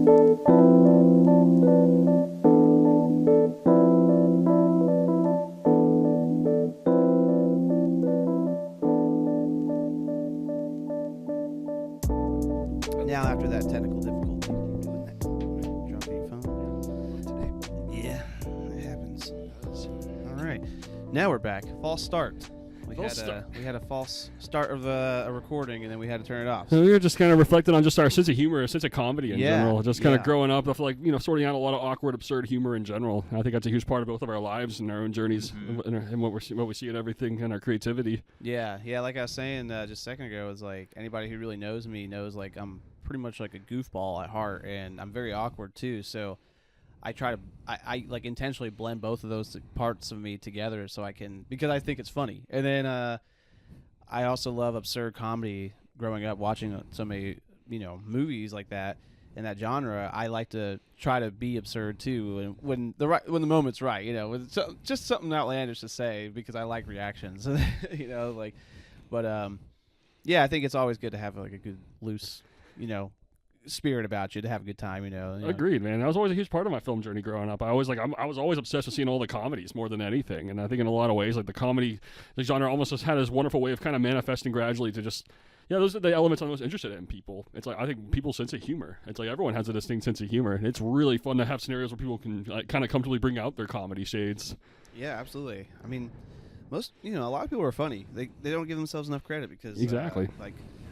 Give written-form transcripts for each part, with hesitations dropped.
Now, after that technical difficulty, drop your phone. Yeah, it happens. All right, now we're back. False start. We had a false start of a recording, and then we had to turn it off. So we were just kind of reflecting on just our sense of humor, sense of comedy in general. Just kind of yeah. growing up, I feel like, sorting out a lot of awkward, absurd humor in general. I think that's a huge part of both of our lives and our own journeys and what we see in everything and our creativity. Yeah. Like I was saying just a second ago, it's like anybody who really knows me knows like I'm pretty much like a goofball at heart, and I'm very awkward too. So I try to I like intentionally blend both of those parts of me together so I can, because I think it's funny. And then I also love absurd comedy. Growing up watching so many movies like that in that genre, I like to try to be absurd too, and when the moment's right, with just something outlandish to say because I like reactions, but yeah, I think it's always good to have like a good loose spirit about you, to have a good time, Agreed, man. That was always a huge part of my film journey growing up. I was always obsessed with seeing all the comedies more than anything, and I think in a lot of ways, like the genre almost just had this wonderful way of kind of manifesting gradually to just, those are the elements I'm most interested in people. It's like, I think people's sense of humor. It's like everyone has a distinct sense of humor, and it's really fun to have scenarios where people can kind of comfortably bring out their comedy shades. Yeah, absolutely. I mean, most, a lot of people are funny. They don't give themselves enough credit because exactly.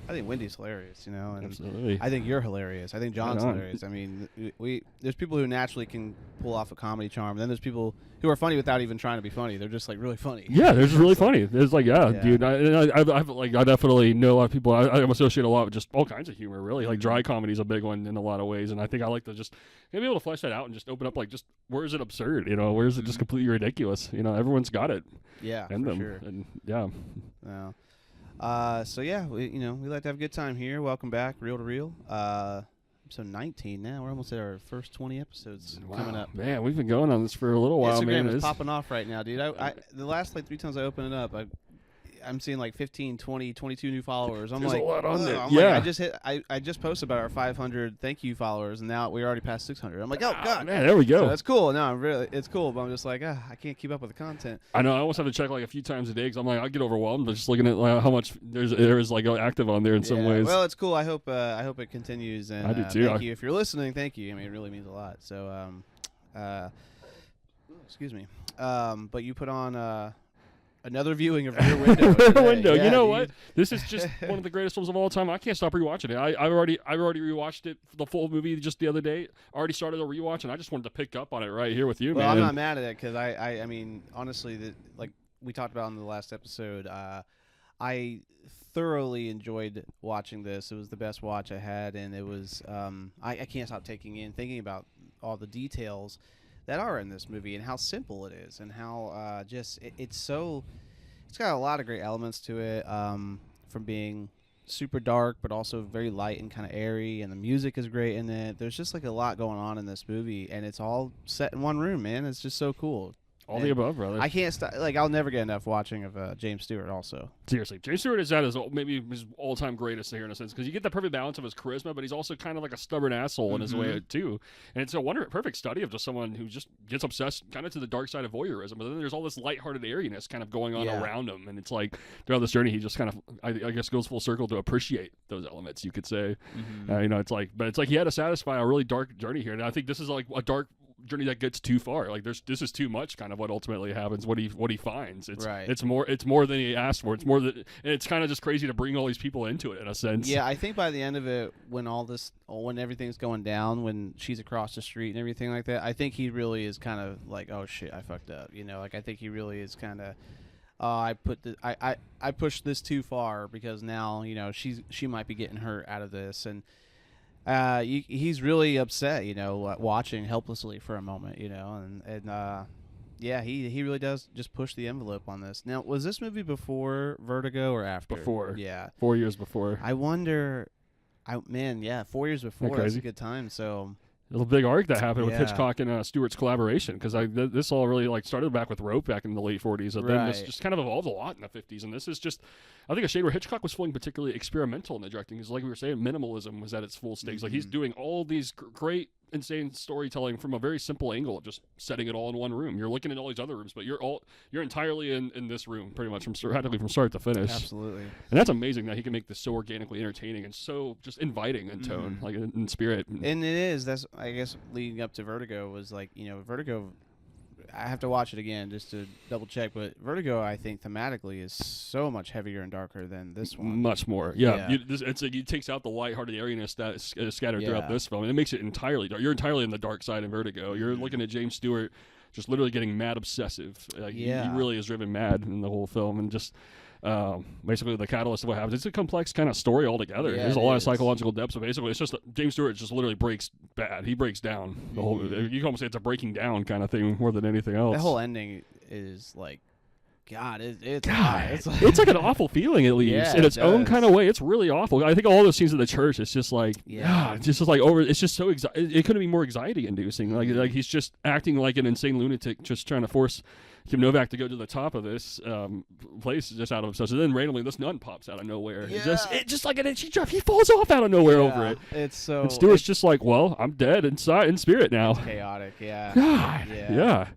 I think Wendy's hilarious, and absolutely. I think you're hilarious. I think John's hilarious. I mean, there's people who naturally can pull off a comedy charm. Then there's people who are funny without even trying to be funny. They're just like really funny. Yeah, they're just really funny. There's like, dude. I definitely know a lot of people. I associate a lot with just all kinds of humor. Really, like dry comedy is a big one in a lot of ways, and I think I like to just be able to flesh that out and just open up like, just where is it absurd? Where is it just completely ridiculous? Everyone's got it. Yeah, in for them. sure. And yeah. So yeah, we like to have a good time here. Welcome back, Reel to Reel. Episode 19 now. We're almost at our first 20 episodes coming up. Man, we've been going on this for a little while, man. Instagram is popping off right now, dude. The last like 3 times I open it up, I'm seeing like 15, 20, 22 new followers. There's a lot on there. Like, I just posted about our 500 thank you followers, and now we're already past 600. I'm like, oh god, man, there we go. So that's cool. No, it's cool, but I'm just like, I can't keep up with the content. I know. I almost have to check like a few times a day because I'm like, I get overwhelmed just looking at how much there is like active on there in some ways. Well, it's cool. I hope it continues. And I do too. Thank you if you're listening. Thank you. I mean, it really means a lot. So, excuse me. But you put on another viewing of Rear Window. Rear Window. Yeah, what? This is just one of the greatest films of all time. I can't stop rewatching it. I've already rewatched it, the full movie, just the other day. Already started a rewatch, and I just wanted to pick up on it right here with you, man. Well, I'm not mad at it because I mean, honestly, like we talked about in the last episode, I thoroughly enjoyed watching this. It was the best watch I had, and it was I can't stop thinking about all the details that are in this movie and how simple it is, and how it's got a lot of great elements to it, from being super dark but also very light and kind of airy, and the music is great in it. There's just like a lot going on in this movie, and it's all set in one room, man. It's just so cool. All the above, brother. I can't stop. Like, I'll never get enough watching of James Stewart. Also, seriously, James Stewart is at maybe his all-time greatest here in a sense, because you get the perfect balance of his charisma, but he's also kind of like a stubborn asshole in his way too. And it's a perfect study of just someone who just gets obsessed kind of to the dark side of voyeurism. But then there's all this lighthearted airiness kind of going on around him, and it's like throughout this journey, he just kind of, I guess, goes full circle to appreciate those elements. You could say, it's like he had to satisfy a really dark journey here, and I think this is like a dark journey that gets too far. Like this is too much. Kind of what ultimately happens. What he finds. It's more than he asked for. It's more than. And it's kind of just crazy to bring all these people into it in a sense. Yeah, I think by the end of it, when everything's going down, when she's across the street and everything like that, I think he really is kind of like, oh shit, I fucked up. Like I think he really is kind of. I pushed this too far because now she might be getting hurt out of this, and he's really upset, watching helplessly for a moment, and he really does just push the envelope on this. Now, was this movie before Vertigo or after? Before. Yeah. 4 years before. I wonder, 4 years before. That's a good time. So. It was a big arc that happened with Hitchcock and Stewart's collaboration, because this all really like started back with Rope back in the late 40s, and then this just kind of evolved a lot in the 50s, and this is just I think a shade where Hitchcock was feeling particularly experimental in the directing is, like we were saying, minimalism was at its full stakes. Like he's doing all these great, insane storytelling from a very simple angle of just setting it all in one room. You're looking at all these other rooms, but you're entirely in this room pretty much from start to finish. Absolutely. And that's amazing that he can make this so organically entertaining and so just inviting in tone, like in spirit. And it is. That's, I guess, leading up to Vertigo was like, Vertigo. I have to watch it again just to double check, but Vertigo, I think, thematically is so much heavier and darker than this one. Much more, yeah. It takes out the lighthearted airiness that is scattered throughout this film, and it makes it entirely dark. You're entirely in the dark side in Vertigo. You're looking at James Stewart just literally getting mad obsessive. He really is driven mad in the whole film, and just basically the catalyst of what happens. It's a complex kind of story altogether. There's a lot of psychological depth. So basically, it's just James Stewart just literally breaks bad. He breaks down the whole. You can almost say it's a breaking down kind of thing more than anything else. The whole ending is like, God, it's like an awful feeling it leaves in its own kind of way. It's really awful. I think all those scenes in the church, it's just like, it's just like over. It's just so it couldn't be more anxiety inducing. Like he's just acting like an insane lunatic, just trying to force Kim Novak to go to the top of this place just out of obsession. And then randomly this nun pops out of nowhere. Yeah. It just like he falls off out of nowhere over it. It's so. And Stewart's just like, well, I'm dead inside in spirit now. It's chaotic. Yeah. God. Yeah.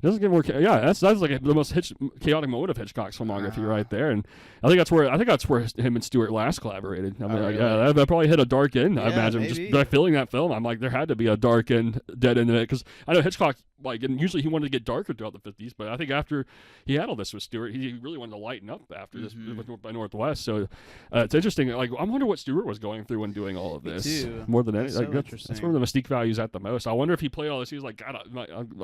It doesn't get more. That's like the most chaotic moment of Hitchcock's filmography right there, and I think that's where him and Stewart last collaborated. I mean, really? that probably hit a dark end. I imagine maybe. just by filling that film, I'm like, there had to be a dark end, dead end in it, because I know Hitchcock, like, and usually he wanted to get darker throughout the 50s, but I think after he had all this with Stewart, he really wanted to lighten up after this with North by Northwest. So it's interesting. Like, I wonder what Stewart was going through when doing all of this. Me too. More than anything, So that's where the mystique value's at the most. I wonder if he played all this. He was like, God, I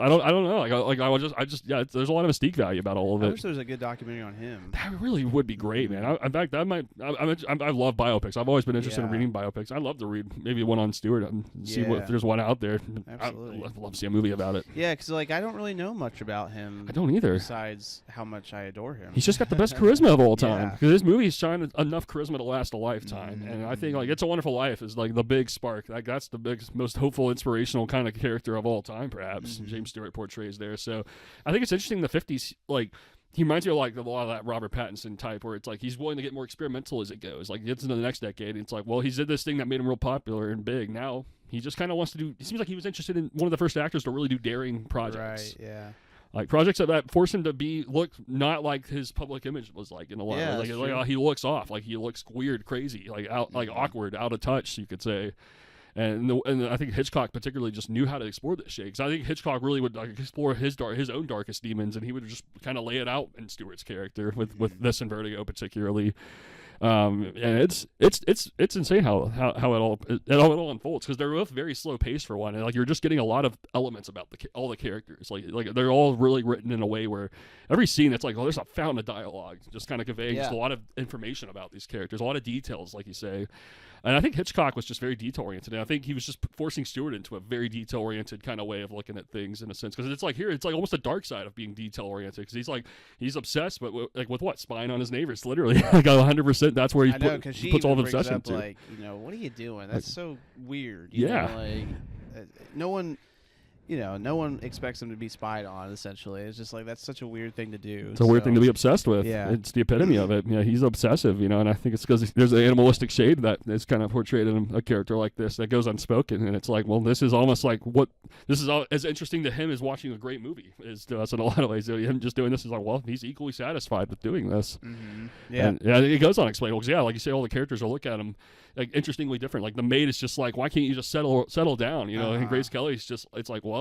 don't know. There's a lot of mystique value about all of it. I wish there was a good documentary on him. That really would be great, man. In fact, I love biopics. I've always been interested in reading biopics. I'd love to read maybe one on Stewart and see if there's one out there. Absolutely. I'd love to see a movie about it. Yeah, because like I don't really know much about him. I don't either. Besides how much I adore him. He's just got the best charisma of all time. Because his movies shine enough charisma to last a lifetime. And I think like It's a Wonderful Life is like the big spark. Like that's the big, most hopeful, inspirational kind of character of all time, perhaps. James Stewart portrays there. So I think it's interesting. The 50s, like. He reminds me of like a lot of that Robert Pattinson type, where it's like he's willing to get more experimental as it goes. Like gets into the next decade, and it's like, well, he did this thing that made him real popular and big. Now he just kind of wants to do. It seems like he was interested in one of the first actors to really do daring projects. Right. Yeah. Like projects that force him to look not like his public image was like in a lot. Like he looks off, like he looks weird, crazy, like out, like awkward, out of touch, you could say. And I think Hitchcock particularly just knew how to explore this shit. Because I think Hitchcock really would like explore his own darkest demons, and he would just kind of lay it out in Stewart's character with this and Vertigo particularly. And it's insane how it all unfolds, because they're both very slow paced for one, and like you're just getting a lot of elements about all the characters. Like they're all really written in a way where every scene it's like, oh, there's a fountain of dialogue, just kind of conveying just a lot of information about these characters, a lot of details, like you say. And I think Hitchcock was just very detail-oriented, and I think he was just forcing Stewart into a very detail-oriented kind of way of looking at things, in a sense. Because it's like almost the dark side of being detail-oriented, because he's obsessed, but with what? Spying on his neighbors, literally. Like 100%, that's where he puts all the obsession into. Like, what are you doing? That's so weird. No one expects him to be spied on, essentially. It's just like, that's such a weird thing to do. It's a weird thing to be obsessed with. Yeah. It's the epitome of it. Yeah, he's obsessive, and I think it's because there's an animalistic shade that is kind of portrayed in a character like this that goes unspoken, and it's like, well, this is almost like this is as interesting to him as watching a great movie is to us in a lot of ways. Him just doing this is like, well, he's equally satisfied with doing this. Yeah. And it goes unexplainable, because like you say, all the characters will look at him like interestingly different. Like the maid is just like, why can't you just settle down? And Grace Kelly's just, it's like, well,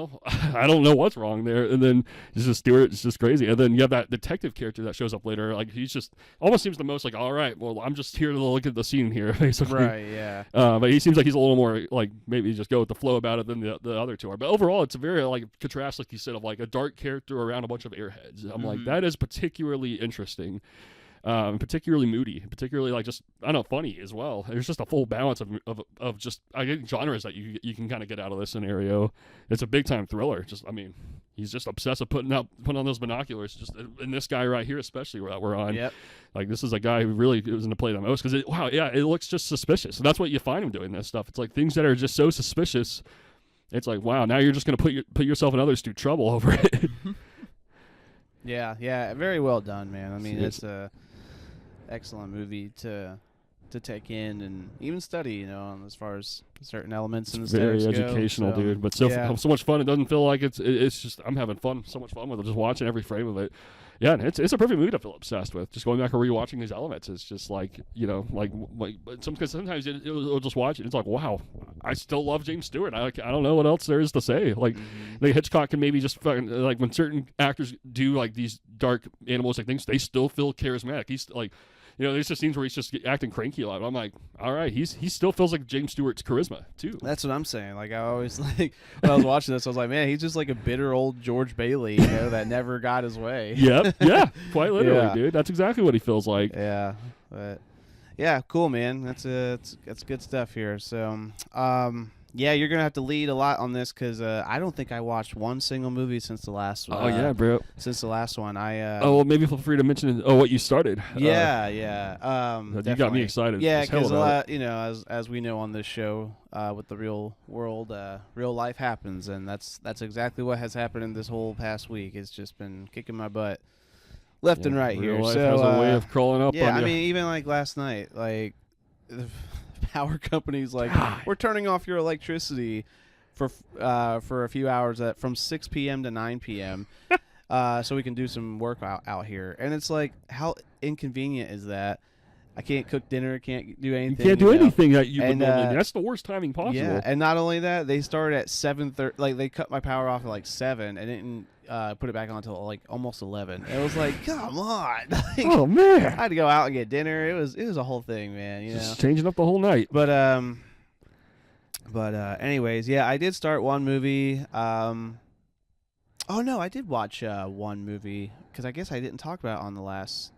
I don't know what's wrong there. And then Stewart is just crazy. And then you have that detective character that shows up later. Like he's just almost seems the most like, all right, well, I'm just here to look at the scene here, basically. Right. Yeah. But he seems like he's a little more like maybe just go with the flow about it than the other two are. But overall, it's a very like contrast, like you said, of like a dark character around a bunch of airheads. I'm like, that is particularly interesting. Particularly moody, particularly like just, I don't know, funny as well. There's just a full balance of just, I think, genres that you can kind of get out of this scenario. It's a big time thriller. He's just obsessive putting on those binoculars. Just, and this guy right here, especially that we're on. Yep. Like this is a guy who really was into play the most, because it looks just suspicious. And that's what you find him doing this stuff. It's like things that are just so suspicious. It's like, wow, now you're just gonna put yourself and others through trouble over it. Yeah, very well done, man. I mean, it's excellent movie to take in and even study, you know, as far as certain elements and Very educational, dude. But so so much fun. It doesn't feel like it's just I'm having fun, so much fun with it, just watching every frame of it. Yeah, and it's a perfect movie to feel obsessed with. Just going back and rewatching these elements, it's just like, you know, like because sometimes it'll just watch it. It's like, wow, I still love James Stewart. I don't know what else there is to say. Like, like Hitchcock can maybe just fucking like when certain actors do like these dark animalistic things, they still feel charismatic. He's like, you know, there's just scenes where he's just acting cranky a lot. I'm like, all right, he still feels like James Stewart's charisma too. That's what I'm saying. Like I always like when I was watching this, I was like, man, he's just like a bitter old George Bailey, you know, that never got his way. Yep, yeah, quite literally, dude. That's exactly what he feels like. Yeah, but yeah, cool, man. That's good stuff here. So, yeah, you're gonna have to lead a lot on this because I don't think I watched one single movie since the last one. Oh yeah, bro. Since the last one, I. Oh well, maybe feel free to mention what you started. Yeah. You got me excited. Yeah, because you know, as we know on this show, with the real world, real life happens, and that's exactly what has happened in this whole past week. It's just been kicking my butt left and right real here. Life so has a way of crawling up. Yeah, on I you. mean, even like last night, like the power company's like, God. we're turning off your electricity for a few hours from 6 p.m. to 9 p.m. So we can do some work out here. And it's like, how inconvenient is that? I can't cook dinner, can't do anything. You can't do know? anything that you would normally do. That's the worst timing possible. Yeah, and not only that, they started at 7:30. Like they cut my power off at like 7 and didn't put it back on until like almost 11. It was like, come on. Like, oh man, I had to go out and get dinner. It was a whole thing, man. You just know, changing up the whole night. But anyways, yeah, I did start one movie. Oh no, I did watch one movie because I guess I didn't talk about it on the last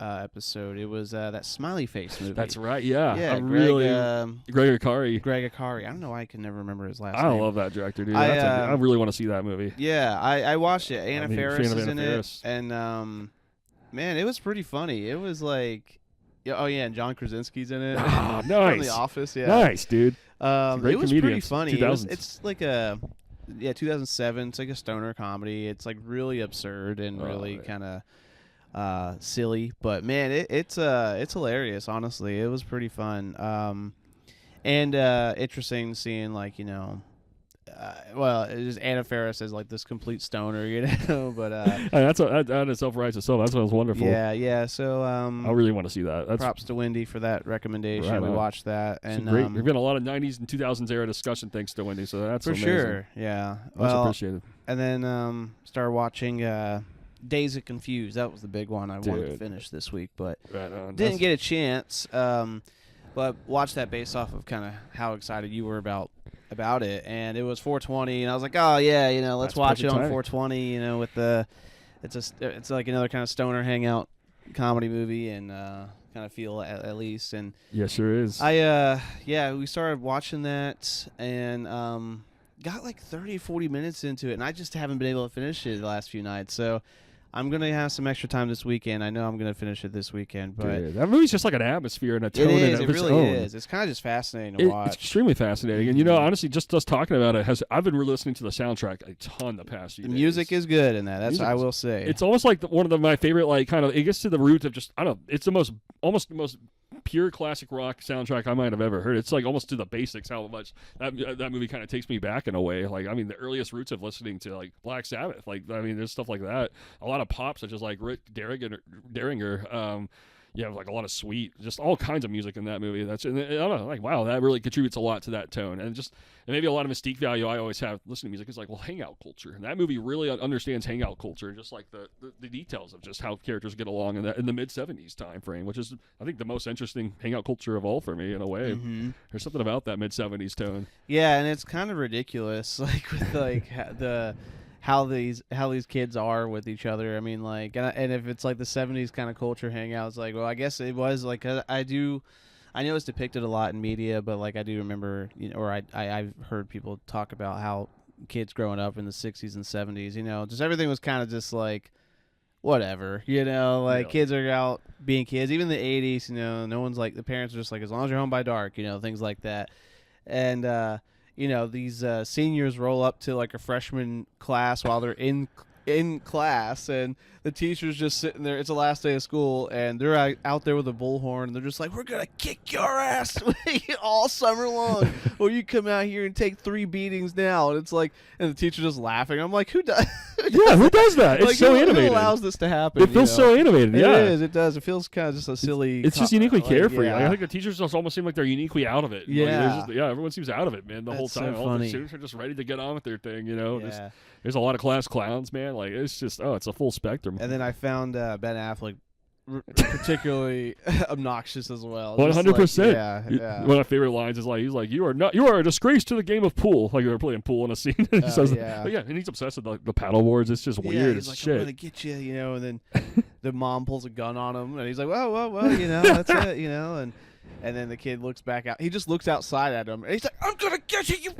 episode. It was that Smiley Face movie. That's right. Yeah. Yeah, Greg Akari. Greg Akari. I don't know why I can never remember his last name. I love that director, dude. I really want to see that movie. Yeah, I watched it. Anna Faris is Anna in Faris. it, and man, it was pretty funny. It was like, and John Krasinski's in it. Oh, From nice. The Office. Yeah. Nice, dude. It was pretty comedians. funny. 2000s. It's like 2007. It's like a stoner comedy. It's like really absurd and really kind of silly, but man, it's hilarious. Honestly, it was pretty fun. And interesting seeing like, you know, well, it's just Anna Faris as like this complete stoner, you know. But that itself writes itself. That sounds wonderful. Yeah. So I really want to see that. Props to Wendy for that recommendation. Right, we watched that, and great. There's been a lot of '90s and 2000s era discussion thanks to Wendy. So that's for amazing. sure. Yeah, Much appreciated. And then started watching Days of Confused. That was the big one I wanted to finish this week, but didn't get a chance. But watched that based off of kind of how excited you were about it, and it was 420, and I was like, oh yeah, you know, let's watch it on 420. You know, with it's like another kind of stoner hangout comedy movie, and kind of feel at least. And yeah, sure is. We started watching that, and got like 40 minutes into it, and I just haven't been able to finish it the last few nights. So I'm going to have some extra time this weekend. I know I'm going to finish it this weekend. But dude, that movie's just like an atmosphere and a tone. It really is. It's kind of just fascinating to watch. It's extremely fascinating. And, you know, honestly, just us talking about it, I've been re-listening to the soundtrack a ton the past few days. The music is good in that. That's what I will say. It's almost like one of my favorite, like, kind of, it gets to the root of just, I don't know, it's almost the most pure classic rock soundtrack I might have ever heard. It's like almost to the basics how much that movie kind of takes me back in a way. Like, I mean, the earliest roots of listening to like Black Sabbath, like, I mean, there's stuff like that. A lot of pop, such as like Rick Derringer. You have like a lot of sweet, just all kinds of music in that movie. I don't know, like, wow, that really contributes a lot to that tone. And maybe a lot of mystique value I always have listening to music is like, well, hangout culture. And that movie really understands hangout culture and just like the details of just how characters get along in the mid-70s time frame, which is, I think, the most interesting hangout culture of all for me in a way. Mm-hmm. There's something about that mid-70s tone. Yeah, and it's kind of ridiculous, like with like how these kids are with each other. I mean, like, and if it's like the 70s kind of culture hangout, it's like, well, I guess it was like, I know it's depicted a lot in media, but like I do remember, you know, or I've heard people talk about how kids growing up in the 60s and 70s, you know, just everything was kind of just like whatever, you know, like kids are out being kids. Even the 80s, you know, no one's like, the parents are just like, as long as you're home by dark, you know, things like that. And you know, these seniors roll up to like a freshman class while they're in in class, and the teacher's just sitting there. It's the last day of school, and they're out there with a bullhorn, and they're just like, "We're gonna kick your ass all summer long, or you come out here and take 3 beatings now." And it's like, and the teacher's just laughing. I'm like, who does? Yeah, who does that? It's like, so who animated. allows this to happen? It feels so animated. It Yeah, is. It does. It feels kind of just a silly. It's just uniquely carefree. Yeah. Like, I think the teachers just almost seem like they're uniquely out of it. Yeah. Like, everyone seems out of it, man. The whole That's so time, all funny. the students are just ready to get on with their thing. Yeah. There's a lot of class clowns, man. Like, it's just, it's a full spectrum. And then I found Ben Affleck particularly obnoxious as well. 100%. Yeah. One of my favorite lines is like, he's like, you are a disgrace to the game of pool. Like, they were playing pool in a scene. And he says, yeah. But yeah, and he's obsessed with the paddle boards. It's just weird He's as like, shit. I'm gonna get you, and then the mom pulls a gun on him, and he's like, whoa, that's it, and then the kid looks back out. He just looks outside at him, and he's like, "I'm gonna get you."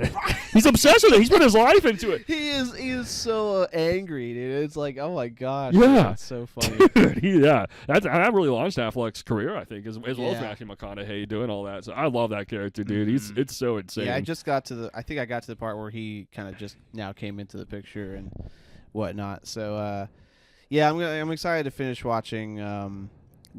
He's obsessed with it. He's put his life into it. He is so angry, dude. It's like, oh my gosh, Yeah, it's so funny. Dude, that really launched Affleck's career, I think, as well as Matthew McConaughey doing all that. So I love that character, dude. It's so insane. Yeah, I got to the part where he kind of just now came into the picture and whatnot. So I'm excited to finish watching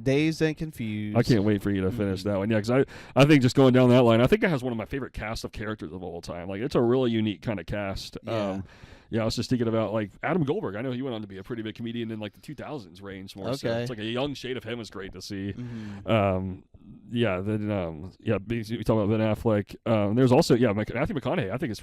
Dazed and Confused. I can't wait for you to finish that one. Yeah, because I think just going down that line, I think it has one of my favorite cast of characters of all time. Like, it's a really unique kind of cast. I was just thinking about, like, Adam Goldberg. I know he went on to be a pretty big comedian in, like, the 2000s range more. So it's like a young shade of him was great to see. We talk about Ben Affleck. There's also, Matthew McConaughey. I think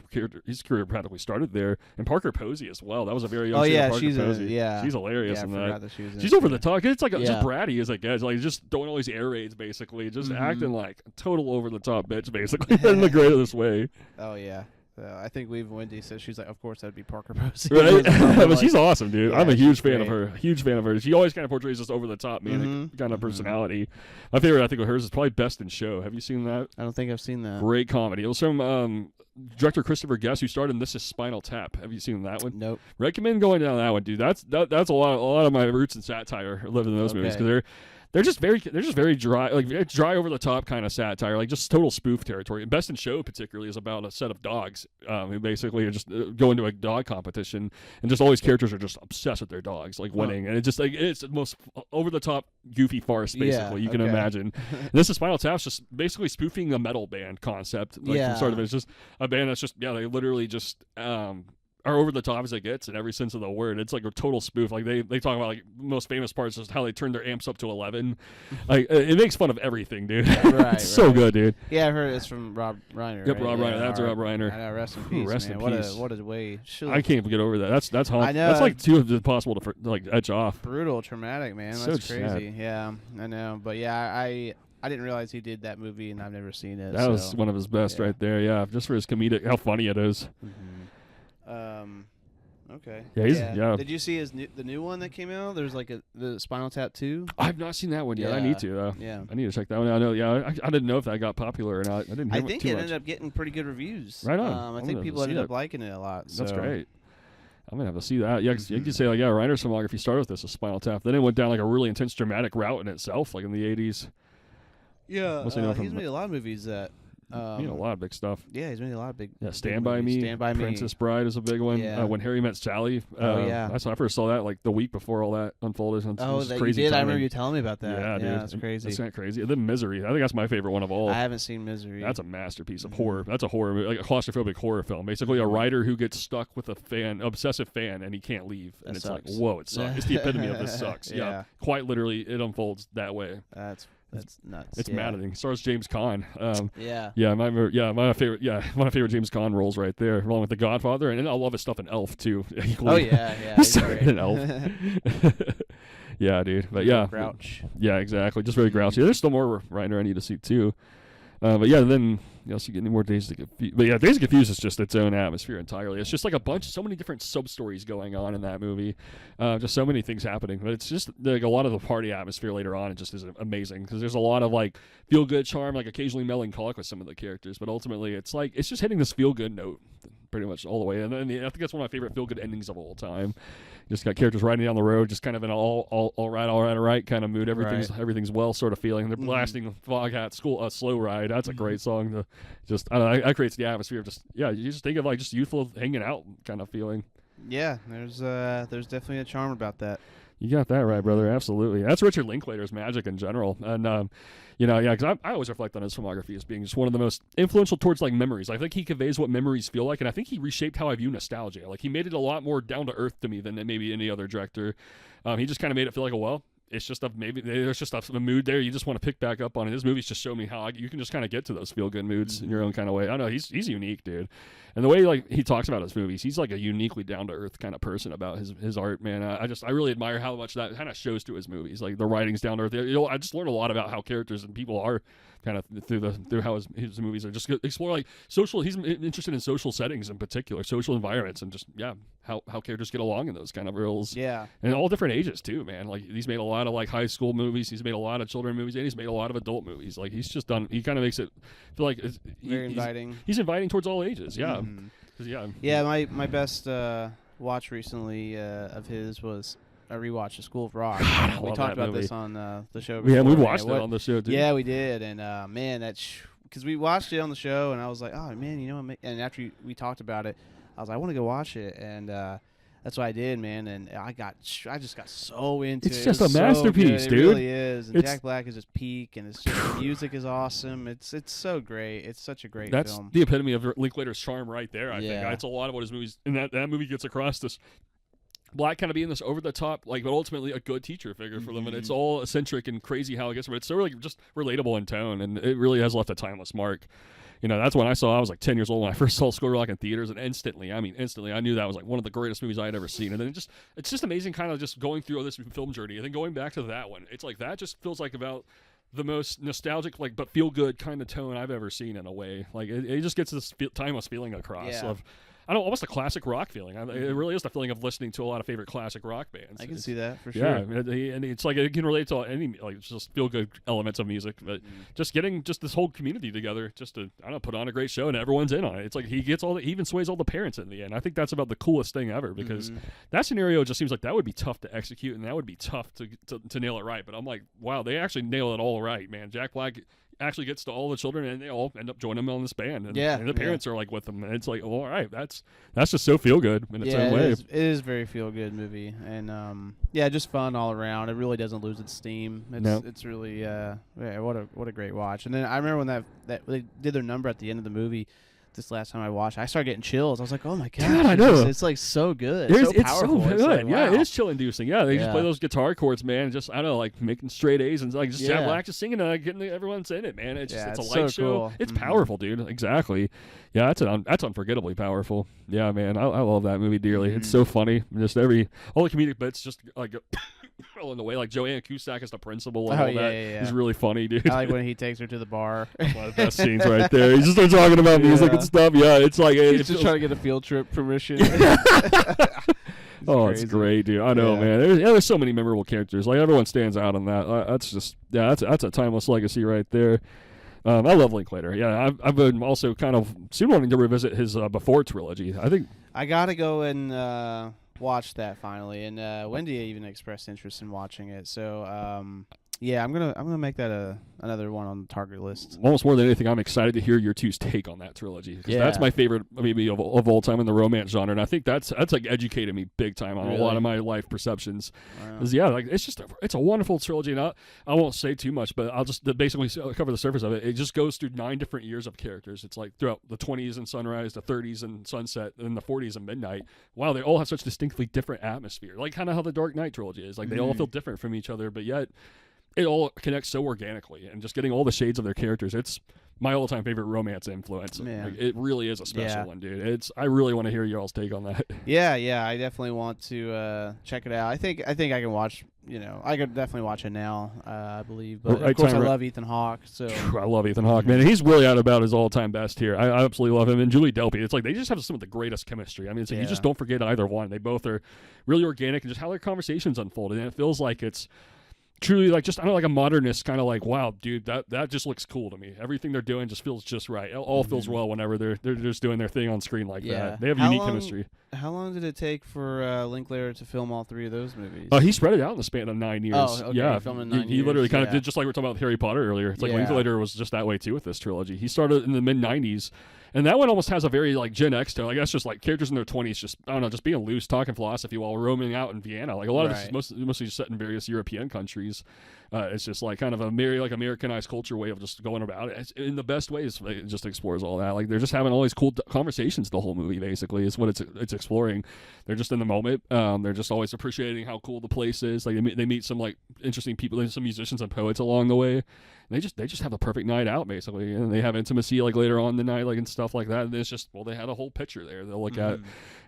his career practically started there. And Parker Posey as well. That was a very young shade of Parker Posey. She's hilarious in that. She's over the top. It's like just bratty as, I guess. Like, just throwing all these air raids, basically. Just acting like a total over-the-top bitch, basically, in the greatest way. Oh, yeah. I think Wendy says, she's like, of course that'd be Parker Posey. Right? But she's awesome, dude. Yeah, I'm a huge fan great. of her. Huge fan of her. She always kind of portrays this over the top, man, kind of personality. My favorite, I think, of hers is probably Best in Show. Have you seen that? I don't think I've seen that. Great comedy. It was from director Christopher Guest, who starred in This Is Spinal Tap. Have you seen that one? Nope. Recommend going down that one, dude. That's a lot of my roots in satire living in those movies, because they're just very dry, like dry over the top kind of satire, like just total spoof territory. And Best in Show particularly is about a set of dogs who basically are just go into a dog competition, and just all these characters are just obsessed with their dogs, like winning, and it's just like it's the most over the top goofy farce basically you can imagine. And This is Spinal Tap's just basically spoofing a metal band concept, from sort of it's just a band that's just they literally just are over the top as it gets in every sense of the word. It's like a total spoof. Like they talk about, like, most famous parts is how they turn their amps up to 11. Like, it makes fun of everything, dude. It's so good, dude. Yeah, I heard it's from Rob Reiner. Yep, right? Rob Reiner. That's Rob Reiner. I know, rest in peace. Rest man. in peace. What a way. I can't get over that. That's I know. That's like too impossible to like etch off. Brutal, traumatic, man. So That's crazy. sad. Yeah, I know. But yeah, I didn't realize he did that movie, and I've never seen it. That was one of his best right there. Yeah, just for his comedic, how funny it is. Okay. Yeah, Did you see the new one that came out? There's like the Spinal Tap 2. I've not seen that one yet. I need to though. Yeah. I need to check that one out. I know. Yeah, I didn't know if that got popular or not. I didn't. Hear think too it much. ended up getting pretty good reviews. Right on. I think people ended up liking it a lot. So. That's great. I'm gonna have to see that. Yeah, 'cause you could say, like, Reiner's filmography started with this, a Spinal Tap. Then it went down like a really intense dramatic route in itself, like in the 80s. Yeah, he's made a lot of movies that. A lot of big stuff. Yeah, he's made a lot of big. Yeah, Stand big by movies. Me. Stand by Me. Princess Bride is a big one. Yeah. When Harry Met Sally. Yeah. I first saw that like the week before all that unfolded. That crazy you did. timing. I remember you telling me about that. Yeah, dude. That's crazy. That's not crazy. And then Misery. I think that's my favorite one of all. I haven't seen Misery. That's a masterpiece of horror. That's a horror, like a claustrophobic horror film. Basically, a writer who gets stuck with obsessive fan, and he can't leave. And it's sucks. like, whoa, it sucks. It's the epitome of this sucks. Yeah, quite literally, it unfolds that way. That's nuts. It's maddening. It stars James Caan. My favorite James Caan roles right there, along with The Godfather, and I love his stuff in Elf too. Oh yeah, he's great in Elf. Yeah, dude. But yeah, Grouch. Yeah, exactly. Just very grouchy. There's still more Reiner I need to see too. But yeah, then so you get any more Days of Confused. But yeah, Days of Confused is just its own atmosphere entirely. It's just like so many different sub-stories going on in that movie. Just so many things happening. But it's just like a lot of the party atmosphere later on. It just is amazing because there's a lot of like feel-good charm, like occasionally melancholic with some of the characters. But ultimately, it's just hitting this feel-good note pretty much all the way. And I think that's one of my favorite feel-good endings of all time. Just got characters riding down the road, just kind of in an all right kind of mood. Everything's well sort of feeling. They're blasting Foghat Slow Ride. That's a great song to just, I don't know, that creates the atmosphere of just, you just think of like just youthful hanging out kind of feeling. Yeah, there's definitely a charm about that. You got that right, brother. Absolutely. That's Richard Linklater's magic in general. And, yeah, because I always reflect on his filmography as being just one of the most influential towards, like, memories. I think he conveys what memories feel like, and I think he reshaped how I view nostalgia. Like, he made it a lot more down to earth to me than maybe any other director. He just kind of made it feel like, it's just maybe there's just a mood there you just want to pick back up on. And his movies just show me how you can just kind of get to those feel good moods in your own kind of way. I don't know, he's unique, dude. And the way like he talks about his movies, he's like a uniquely down to earth kind of person about his art, man. I really admire how much that kind of shows to his movies. Like the writing's down to earth. I just learned a lot about how characters and people are kind of through how his movies are just explore like social. He's interested in social settings in particular, social environments, and just how characters get along in those kind of roles. Yeah, and all different ages too, man. Like he's made a lot of like high school movies. He's made a lot of children movies, and he's made a lot of adult movies. Like he's just done. He kind of makes it feel like very inviting. He's inviting towards all ages. Yeah. Yeah, my best watch recently of his was I rewatched The School of Rock. We talked about this on the show before. Yeah, we watched it on the show, too. Yeah, we did. And, man, because we watched it on the show, and I was like, oh, man, you know what? And after we talked about it, I was like, I want to go watch it. And that's what I did, man. And I just got so into it. It's just a masterpiece, so dude. It really is. And Jack Black is just peak, and the music is awesome. It's so great. It's such a great film. That's the epitome of Linklater's charm right there, I think. It's a lot of what his movies, and that movie gets across this Black kind of being this over the top, like, but ultimately a good teacher figure for them, and it's all eccentric and crazy how it gets, but it's so really just relatable in tone, and it really has left a timeless mark. You know, that's when I was like 10 years old when I first saw School of Rock in theaters, and instantly, I knew that was like one of the greatest movies I had ever seen. And then it's just amazing kind of just going through all this film journey, and then going back to that one. It's like that just feels like about the most nostalgic, like, but feel good kind of tone I've ever seen in a way. Like it just gets this timeless feeling across of, I don't know, almost a classic rock feeling. It really is the feeling of listening to a lot of favorite classic rock bands. I can see that for sure. Yeah, and it's like it can relate to any like just feel good elements of music, but just getting just this whole community together just to put on a great show, and everyone's in on it. It's like he even sways all the parents in the end. I think that's about the coolest thing ever, because that scenario just seems like that would be tough to execute, and that would be tough to nail it right. But I'm like, wow, they actually nail it all right, man. Jack Black actually gets to all the children, and they all end up joining him on this band, and the parents are like with them, and it's like, all right, that's just so feel good in its own way. It is very feel good movie, and just fun all around. It really doesn't lose its steam. It's really what a great watch. And then I remember when that they did their number at the end of the movie. This last time I watched, I started getting chills. I was like, "Oh my god, I know. It's like so good. It's so powerful. So good. Like, wow. Yeah, it is chill inducing. Yeah, they just play those guitar chords, man. Just I don't know, like making straight A's and like just Jack Black just singing and getting everyone's in it, man. It's just it's a light show. Cool. It's powerful, dude. Exactly. Yeah, that's unforgettably powerful. Yeah, man, I love that movie dearly. It's so funny. Just all the comedic bits just like all in the way. Like Joanne Cusack as the principal and all that. He's really funny, dude. I like when he takes her to the bar. That's one of the best scenes right there. He just starts talking about music and stuff. Yeah, it's like he's just trying to get a field trip permission. It's great, dude. I know, man. There's so many memorable characters. Like everyone stands out on that. That's just that's a timeless legacy right there. I love Linklater. Yeah, I've been also kind of soon wanting to revisit his Before trilogy. I think I gotta go and watch that finally. And Wendy even expressed interest in watching it. So I'm gonna make that another one on the target list. Almost more than anything, I'm excited to hear your two's take on that trilogy, because that's my favorite maybe of all time in the romance genre, and I think that's like educated me big time on a lot of my life perceptions. Wow. Like it's a wonderful trilogy, and I won't say too much, but I'll just basically cover the surface of it. It just goes through 9 different years of characters. It's like throughout the 20s and Sunrise, the 30s and Sunset, and the 40s and Midnight. Wow, they all have such distinctly different atmosphere, like kind of how the Dark Knight trilogy is. Like they all feel different from each other, but yet it all connects so organically, and just getting all the shades of their characters. It's my all-time favorite romance influence. Like, it really is a special one, dude. I really want to hear y'all's take on that. Yeah, I definitely want to check it out. I think I can watch. I could definitely watch it now. I believe, but of course I love Ethan Hawke. So I love Ethan Hawke, man. He's really out about his all-time best here. I absolutely love him, and Julie Delpy. It's like they just have some of the greatest chemistry. I mean, it's like you just don't forget either one. They both are really organic, and just how their conversations unfold, and it feels like it's truly like just like a modernist kind of like, wow, dude, that just looks cool to me. Everything they're doing just feels just right. It all feels well whenever they're just doing their thing on screen like that. They have unique chemistry. How long did it take for Linklater to film all 3 of those movies? He spread it out in the span of 9 years. Oh, okay. Yeah, he literally kind of did, just like we were talking about Harry Potter earlier. It's like Linklater was just that way too with this trilogy. He started in the mid-90s. And that one almost has a very like Gen X tone. Like that's just like characters in their 20s, just I don't know, just being loose, talking philosophy while roaming out in Vienna. Like a lot of this is mostly just set in various European countries. It's just like kind of a very like Americanized culture way of just going about it. It's, in the best ways, it just explores all that. Like they're just having all these cool conversations the whole movie. Basically, is what it's exploring. They're just in the moment. They're just always appreciating how cool the place is. Like they meet some like interesting people, some musicians and poets along the way. And they just have a perfect night out basically, and they have intimacy like later on in the night, like and stuff like that. And it's just they had a whole picture there they'll look at.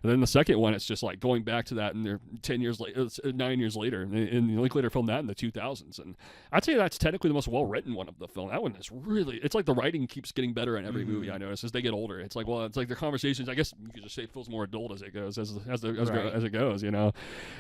And then the second one, it's just like going back to that, and they're 10 years later, 9 years later, and Linklater filmed that in the 2000s. And I'd say that's technically the most well-written one of the film. That one is really, it's like the writing keeps getting better in every movie I notice as they get older. It's like, well, it's like their conversations, I guess you could just say it feels more adult as it goes, as it goes, you know.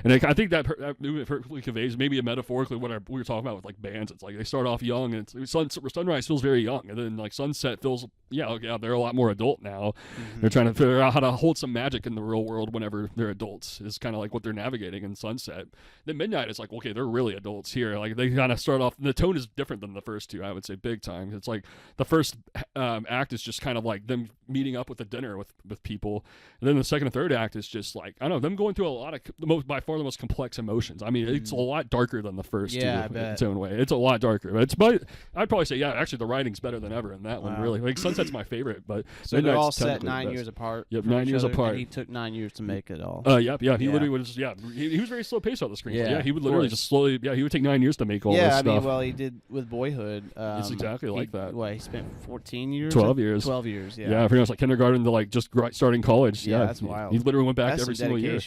And I think that movie perfectly conveys maybe metaphorically what we were talking about with like bands. It's like they start off young, and sunrise feels very young, and then like sunset feels, they're a lot more adult now. They're trying to figure out how to hold some magic in the real world whenever they're adults is kind of like what they're navigating in sunset. Then midnight is like, okay, they're really adults here. Like they kind of start off, the tone is different than the first two, I would say, big time. It's like the first act is just kind of like them meeting up with a dinner with people, and then the second and third act is just like, I don't know, them going through a lot of by far the most complex emotions. I mean, it's a lot darker than the first two in its own way. It's a lot darker, but I'd probably say actually the writing's better than ever in that one. Really, like Sunset's my favorite, but so they're all set 9 years apart. Yep, 9 years apart. And he took 9 years to make it all. He literally would just he was very slow paced on the screen. He would literally just slowly he would take 9 years to make all this stuff. Yeah, I mean, well, he did with Boyhood. It's exactly like that. He spent 14 years? 12 years. 12 years, yeah. Yeah, pretty much like kindergarten to like just starting college. Yeah, that's wild. He literally went back that's every single year.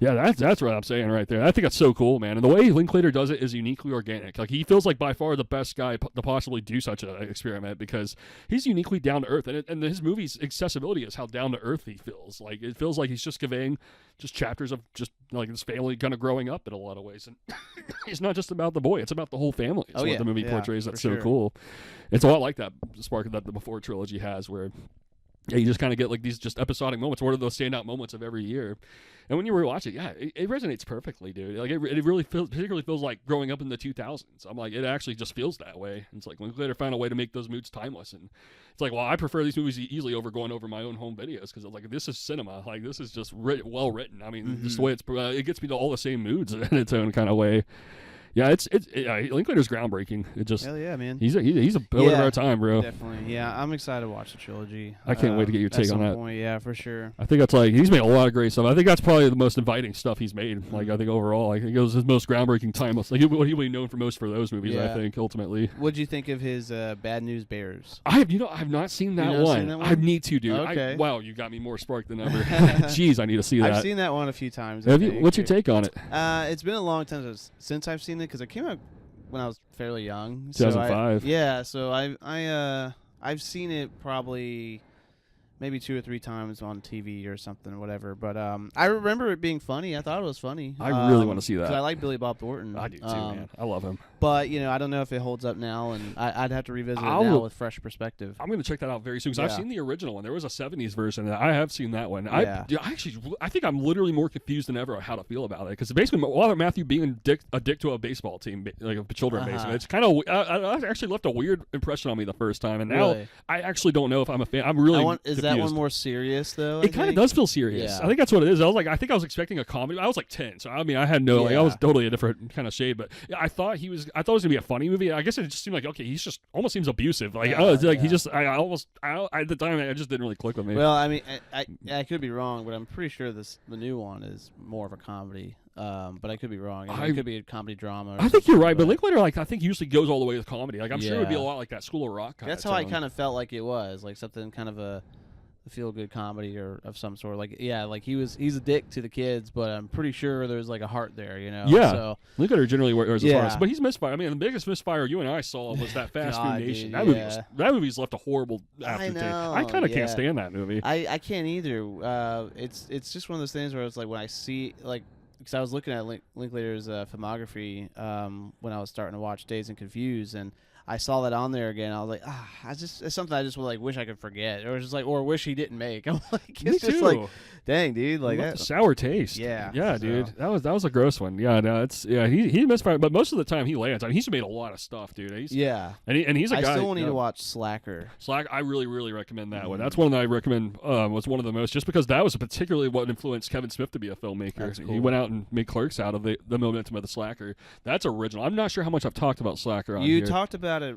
Yeah, that's what I'm saying right there. I think that's so cool, man. And the way Linklater does it is uniquely organic. Like he feels like by far the best guy to possibly do such an experiment because he's uniquely down to earth, and his movie's accessibility is how down to earth he feels. Like it feels like he's just conveying just chapters of just like his family kind of growing up in a lot of ways, and it's not just about the boy; it's about the whole family. It's what the movie portrays. That's so cool. It's a lot like that spark that the Before trilogy has, where you just kind of get like these just episodic moments. What are those standout moments of every year? And when you rewatch it, it resonates perfectly, dude. Like it really particularly feels like growing up in the 2000s. I'm like, it actually just feels that way. And it's like Linklater found a way to make those moods timeless. And it's like, well, I prefer these movies easily over going over my own home videos because like this is cinema. Like this is just well written. I mean, just the way it gets me to all the same moods in its own kind of way. Yeah, Linklater's groundbreaking. It just hell yeah, man. He's a poet of our time, bro. Definitely, yeah. I'm excited to watch the trilogy. I can't wait to get your take on that. Point, yeah, for sure. I think that's like he's made a lot of great stuff. I think that's probably the most inviting stuff he's made. Like I think overall, like it was his most groundbreaking timeless. Like what he would be known for most for those movies. Yeah. I think ultimately. What'd you think of his Bad News Bears? I've not seen that one. I need to, dude. Okay. Wow, you got me more sparked than ever. Jeez, I need to see that. I've seen that one a few times. Have you? What's your take on it? It's been a long time since I've seen it because it came out when I was fairly young. 2005. So I've seen it probably maybe 2 or 3 times on TV or something or whatever. But I remember it being funny. I thought it was funny. I really want to see that. 'Cause I like Billy Bob Thornton. I do too, man. I love him. But I don't know if it holds up now, and I'd have to revisit it now with fresh perspective. I'm going to check that out very soon because I've seen the original one. There was a 70s version, and I have seen that one. I think I'm literally more confused than ever on how to feel about it because basically, while Matthew being a dick to a baseball team, like a children baseball, it's kind of I actually left a weird impression on me the first time, and now I actually don't know if I'm a fan. I'm really is that one more serious though? It kind of does feel serious. Yeah. I think that's what it is. I think I was expecting a comedy. I was like 10, so I mean, I had no like I was totally a different kind of shade, but I thought it was going to be a funny movie. I guess it just seemed like okay, he's just almost seems abusive. Like he just at the time it just didn't really click with me. Well, I mean, I could be wrong, but I'm pretty sure the new one is more of a comedy. But I could be wrong. It could be a comedy drama. I think you're right, but Linklater, I think usually goes all the way with comedy. Like I'm sure it would be a lot like that School of Rock. That's how I kind of felt like it was, like something kind of a feel-good comedy or of some sort. Like he's a dick to the kids, but I'm pretty sure there's like a heart there, Yeah. So Linklater generally wears his heart, but he's misfired. I mean, the biggest misfire you and I saw was that Fast Food Nation. Dude, that movie's left a horrible aftertaste. I kind of can't stand that movie. I can't either. It's just one of those things where it's like when I see like. Because I was looking at Linklater's filmography when I was starting to watch Dazed and Confused, and I saw that on there again. I was like, it's something I just would like wish I could forget, or just like, or wish he didn't make. I'm like, it's Me just too. like, dang, dude, like Left that. a sour taste. Yeah, yeah, so. dude, that was a gross one. Yeah, no, he misfired, but most of the time he lands. I mean, he's made a lot of stuff, dude. And he's a guy. I still need to watch Slacker. I really recommend that one. That's one that I recommend. Was one of the most, just because that was particularly what influenced Kevin Smith to be a filmmaker. That's cool. He went out and made Clerks out of the momentum of the Slacker. That's original. I'm not sure how much I've talked about Slacker on You here. talked about it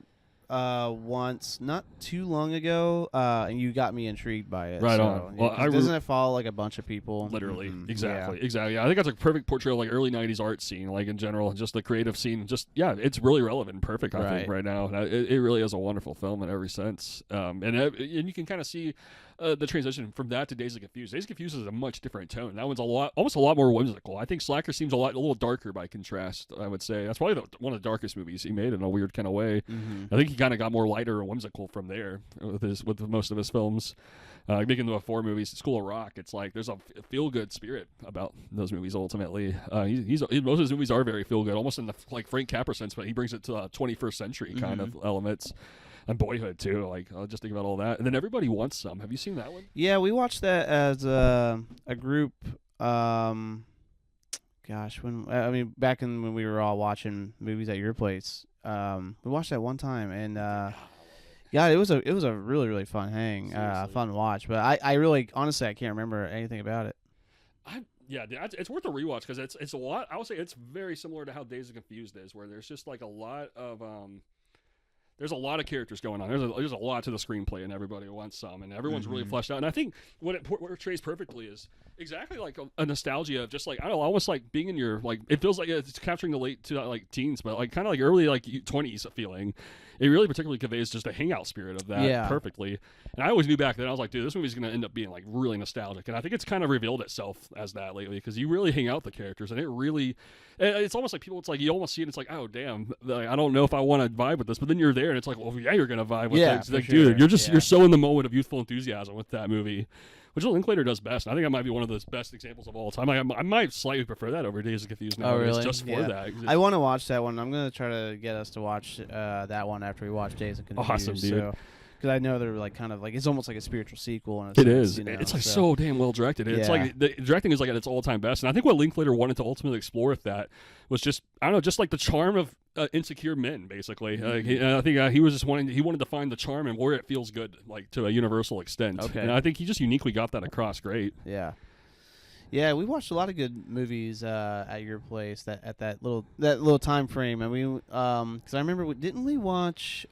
once, not too long ago, and you got me intrigued by it. Right so, on. Well, doesn't it follow like a bunch of people? Literally, Mm-hmm. exactly. Yeah, I think that's a perfect portrayal of like early '90s art scene, like in general, just the creative scene. It's really relevant and perfect. I think right now, it really is a wonderful film in every sense. And you can kind of see the transition from that to Dazed and Confused. Dazed and Confused is a much different tone. That one's almost a lot more whimsical. I think Slacker seems a little darker by contrast. I would say that's probably one of the darkest movies he made in a weird kind of way. Mm-hmm. I think he kind of got more lighter and whimsical from there with most of his films. Making the 4 movies, School of Rock, it's like there's a feel-good spirit about those movies. Ultimately, most of his movies are very feel-good, almost in the like Frank Capra sense, but he brings it to 21st century kind of elements. And Boyhood too, like just think about all that. And then Everybody Wants Some. Have you seen that one? Yeah, we watched that as a group. Back when we were all watching movies at your place, we watched that one time, and yeah, it was a really really fun hang, fun watch. But I really honestly I can't remember anything about it. It's worth a rewatch because it's a lot. I would say it's very similar to how Dazed and Confused is, where there's just like a lot of there's a lot of characters going on. There's a lot to the screenplay, and Everybody Wants Some, and everyone's really fleshed out. And I think what it portrays perfectly is exactly like a nostalgia of just like, I don't know, almost like being in your, like, it feels like it's capturing the late to like teens, but like kind of like early like 20s feeling. It really particularly conveys just a hangout spirit of that perfectly. And I always knew back then, I was like, dude, this movie's going to end up being like really nostalgic. And I think it's kind of revealed itself as that lately, because you really hang out with the characters, and it's almost like people, it's like you almost see it, it's like, oh damn, like, I don't know if I want to vibe with this, but then you're there and it's like, well, yeah, you're going to vibe with it. It's like, sure. dude, you're so in the moment of youthful enthusiasm with that movie, which Linklater does best. And I think that might be one of the best examples of all time. I might slightly prefer that over Dazed and Confused now. Oh, really? Just for that. I want to watch that one. I'm going to try to get us to watch that one after we watch Dazed and Confused. Awesome, dude. Because I know they're like kind of like, it's almost like a spiritual sequel. In a It sense, is. you know, It's like so damn well directed. It's like the directing is like at its all-time best. And I think what Linklater wanted to ultimately explore with that was just, I don't know, just like the charm of insecure men, basically. I think he was just he wanted to find the charm and where it feels good, like to a universal extent. Okay. And I think he just uniquely got that across great. Yeah. Yeah, we watched a lot of good movies at your place that little time frame, and we because I remember didn't we watch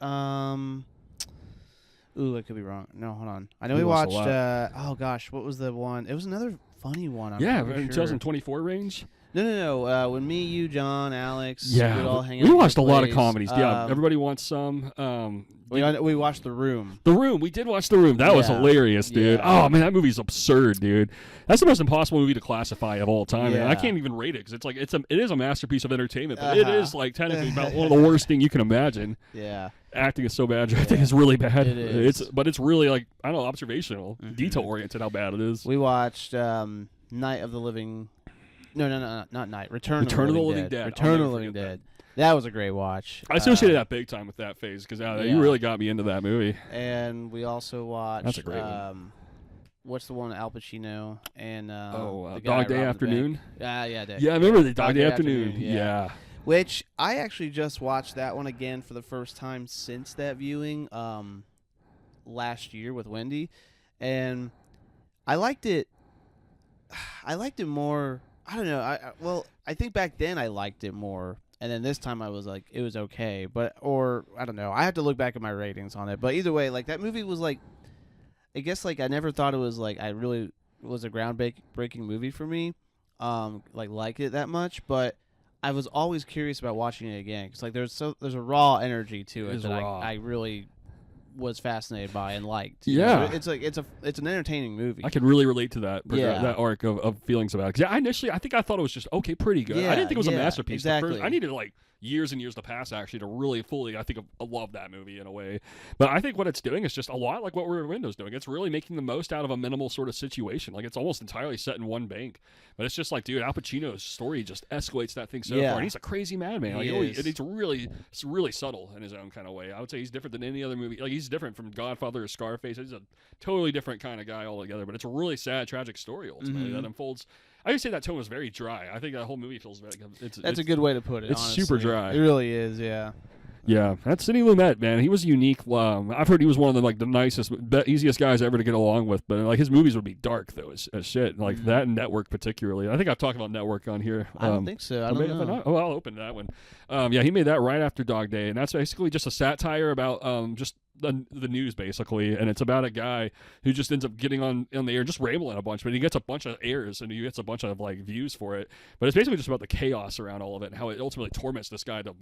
Ooh, I could be wrong. No, hold on. I know we watched. Oh gosh, what was the one? It was another funny one. I'm in sure. 2024 range. No. When me, you, John, Alex, yeah, would all hang out. We watched a lot of place. comedies. Everybody Wants Some. We watched The Room. The Room. We did watch The Room. That was hilarious, dude. Yeah. Oh man, that movie's absurd, dude. That's the most impossible movie to classify of all time. Yeah. And I can't even rate it because it's like it is a masterpiece of entertainment, but it is like technically about one of the worst thing you can imagine. Yeah. Acting is so bad. Directing is really bad. It is. But it's really like, I don't know, observational, detail oriented. How bad it is. We watched Night of the Living. No, not Night. Return of the Living Dead. Return of the Living Dead. That was a great watch. I associated that big time with that phase because you really got me into that movie. And we also watched. That's a great one. What's the one? Al Pacino and the guy Dog Day robbing the Afternoon. bank. Yeah, I remember the Dog Day Afternoon. Yeah. Which I actually just watched that one again for the first time since that viewing last year with Wendy, and I liked it. I liked it more. I don't know. I think back then I liked it more, and then this time I was like, it was okay, or I don't know. I have to look back at my ratings on it, but either way, like that movie was like, I guess like I never thought it was like I really was a groundbreaking movie for me, like it that much, but I was always curious about watching it again because like there's a raw energy to it that I really was fascinated by and liked. Yeah, it's like it's an entertaining movie. I can really relate to that. That arc of feelings about it. 'Cause I thought it was just okay, pretty good. I didn't think it was a masterpiece. Exactly. I needed to like years and years to pass actually to really fully, I think, love that movie in a way. But I think what it's doing is just a lot like what Rear Window's doing. It's really making the most out of a minimal sort of situation. Like, it's almost entirely set in one bank. But it's just like, dude, Al Pacino's story just escalates that thing so far. And he's a crazy madman. Like, it's really subtle in his own kind of way. I would say he's different than any other movie. Like, he's different from Godfather or Scarface. He's a totally different kind of guy altogether. But it's a really sad, tragic story ultimately that unfolds. I would say that tone was very dry. I think that whole movie feels very. That's a good way to put it. It's honestly. super dry. It really is. Yeah. Yeah, that's Sidney Lumet, man. He was unique. I've heard he was one of the nicest, easiest guys ever to get along with. But like, his movies would be dark though, as shit. Like that and Network particularly. I think I've talked about Network on here. I don't think so. I don't know. Oh, I'll open that one. Yeah, he made that right after Dog Day, and that's basically just a satire about just the news basically, and it's about a guy who just ends up getting on the air just rambling a bunch, but he gets a bunch of airs and he gets a bunch of like views for it. But it's basically just about the chaos around all of it and how it ultimately torments this guy to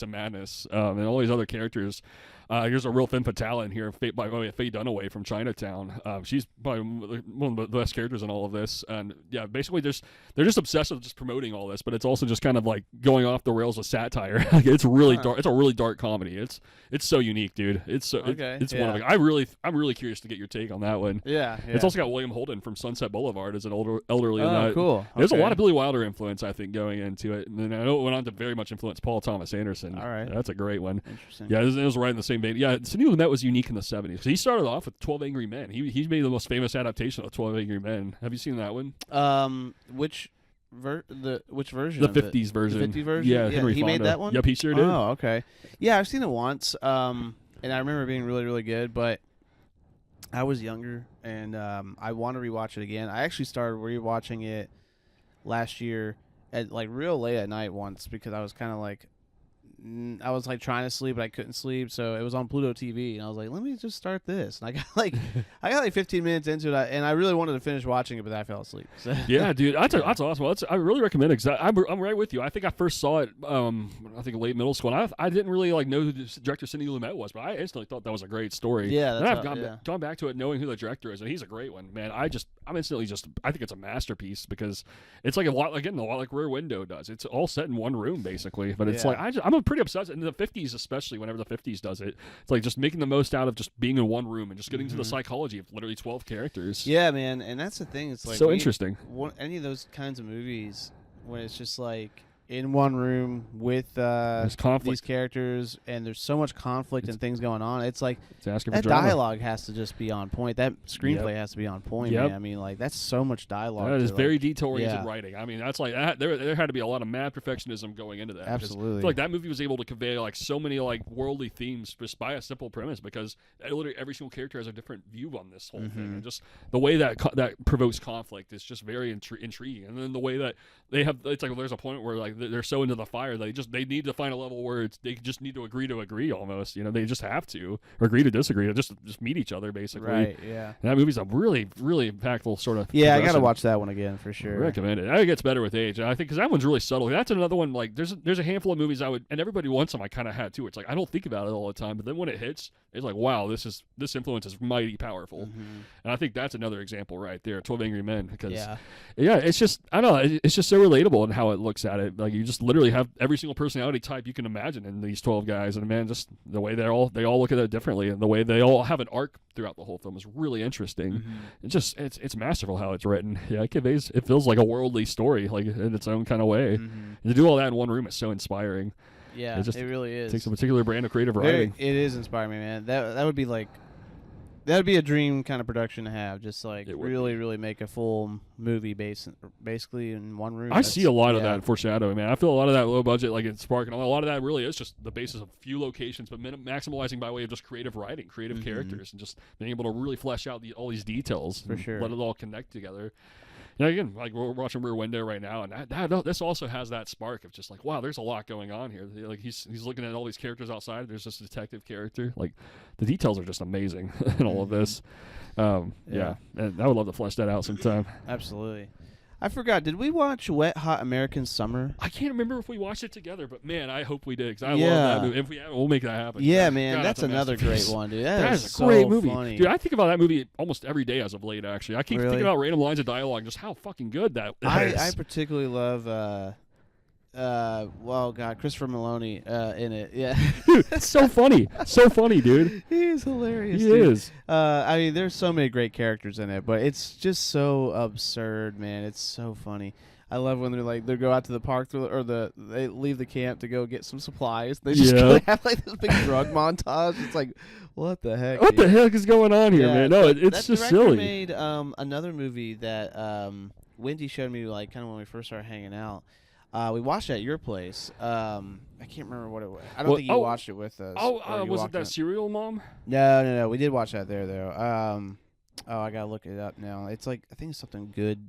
madness, and all these other characters. Here's a real femme fatale in here, by the way, Faye Dunaway from Chinatown. She's probably one of the best characters in all of this, and yeah, basically they're just obsessed with just promoting all this, but it's also just kind of like going off the rails with satire. Like, it's really dark. It's a really dark comedy. It's so unique, dude. It's so it's one of the, I'm really curious to get your take on that one. Yeah. It's also got William Holden from Sunset Boulevard as an elderly. Oh, cool. There's a lot of Billy Wilder influence, I think, going into it, and then I know it went on to very much influence Paul Thomas Anderson. All right, that's a great one. Interesting. Yeah, it was right in the same vein. Yeah, Sidney Lumet was unique in the 70s. He started off with 12 Angry Men. He made the most famous adaptation of 12 Angry Men. Have you seen that one? Which version? The 50s version. The 50s version? Yeah, Henry he Fonda. made that one? Yep, he sure did. Oh, okay. Yeah, I've seen it once, and I remember it being really, really good, but I was younger, and I want to rewatch it again. I actually started rewatching it last year at like real late at night once because I was kind of like, I was like trying to sleep, but I couldn't sleep, so it was on Pluto TV, and I was like, let me just start this. And I got like 15 minutes into it, and I really wanted to finish watching it, but I fell asleep. So. Yeah, dude, that's awesome. I really recommend it because I'm right with you. I think I first saw it, I think late middle school, and I didn't really like know who the director Sidney Lumet was, but I instantly thought that was a great story. Yeah, and I've gone back to it knowing who the director is, and he's a great one, man. I'm instantly I think it's a masterpiece because it's like a lot like Rear Window does. It's all set in one room basically, but it's like I'm pretty obsessed in the 50s, especially whenever the 50s does it. It's like just making the most out of just being in one room and just getting to the psychology of literally 12 characters. Yeah, man, and that's the thing. It's like so interesting. Any of those kinds of movies when it's just like in one room with these characters, and there's so much conflict and things going on. It's like that dialogue has to just be on point. That screenplay has to be on point. Man. I mean, like that's so much dialogue. That is very detail-oriented writing. I mean, that's like there had to be a lot of mad perfectionism going into that. Absolutely. I feel like that movie was able to convey like so many like worldly themes just by a simple premise because literally every single character has a different view on this whole thing, and just the way that provokes conflict is just very intriguing. And then the way that they have, it's like there's a point where like they're so into the fire they need to find a level where they just need to agree almost, they just have to, or agree to disagree, to just meet each other basically. Right. Yeah. And that movie's a really, really impactful sort of. Yeah, I gotta watch that one again for sure. I recommend it. It gets better with age, I think, because that one's really subtle. That's another one. Like there's a handful of movies and everybody wants them. I kind of had too. It's like I don't think about it all the time, but then when it hits, it's like wow, this influence is mighty powerful. And I think that's another example right there. 12 Angry Men, because it's just I don't know, it's just so relatable in how it looks at it. Like you just literally have every single personality type you can imagine in these 12 guys, and man, just the way they all look at it differently, and the way they all have an arc throughout the whole film is really interesting. It's masterful how it's written. Yeah, it feels like a worldly story, like in its own kind of way. And to do all that in one room is so inspiring. Yeah, it really is. It takes a particular brand of creative writing. It is inspiring, man. That would be like. That would be a dream kind of production to have, just like really, really make a full movie basically in one room. I see a lot of that foreshadowing, man. I feel a lot of that low budget, like in Spark, and a lot of that really is just the basis of a few locations, but maximizing by way of just creative writing, creative characters, and just being able to really flesh out all these details. For sure. Let it all connect together. Yeah, again, like we're watching Rear Window right now, and this also has that spark of just like, wow, there's a lot going on here. Like he's looking at all these characters outside. There's this detective character. Like the details are just amazing in all of this. And I would love to flesh that out sometime. Absolutely. I forgot. Did we watch Wet Hot American Summer? I can't remember if we watched it together, but man, I hope we did because I love that movie. If we haven't, we'll make that happen. Yeah, man, God, that's another great one, dude. That is a great so movie, funny. dude. I think about that movie almost every day as of late. Actually, I keep thinking about random lines of dialogue, just how fucking good that is. I particularly love well, God, Christopher Maloney in it. Yeah, Dude, it's so funny. So funny, dude. he's hilarious. He dude. is. I mean, there's so many great characters in it, but it's just so absurd, man. It's so funny. I love when they go out to the park they leave the camp to go get some supplies. They just have like this big drug montage. It's like, what the heck? What the heck is going on here, man? No, it's just silly. Made another movie that Wendy showed me like kind of when we first started hanging out. We watched it at your place. I can't remember what it was. I don't think you watched it with us. Was it that Serial Mom? No. We did watch that there though. I gotta look it up now. It's like I think it's something good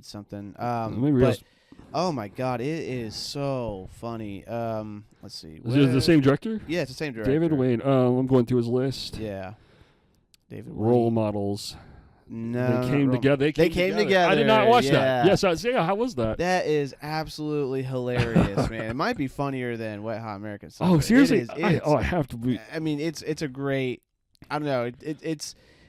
something. Oh my God, it is so funny. Let's see. Is it the same director? Yeah, it's the same director. David Wayne. I'm going through his list. Yeah. David Role Wayne. models. No, they came together. They came together. I did not watch that. Yes, how was that? That is absolutely hilarious, man. It might be funnier than Wet Hot American Summer. Oh, seriously? I have to be. I mean, it's a great. I don't know.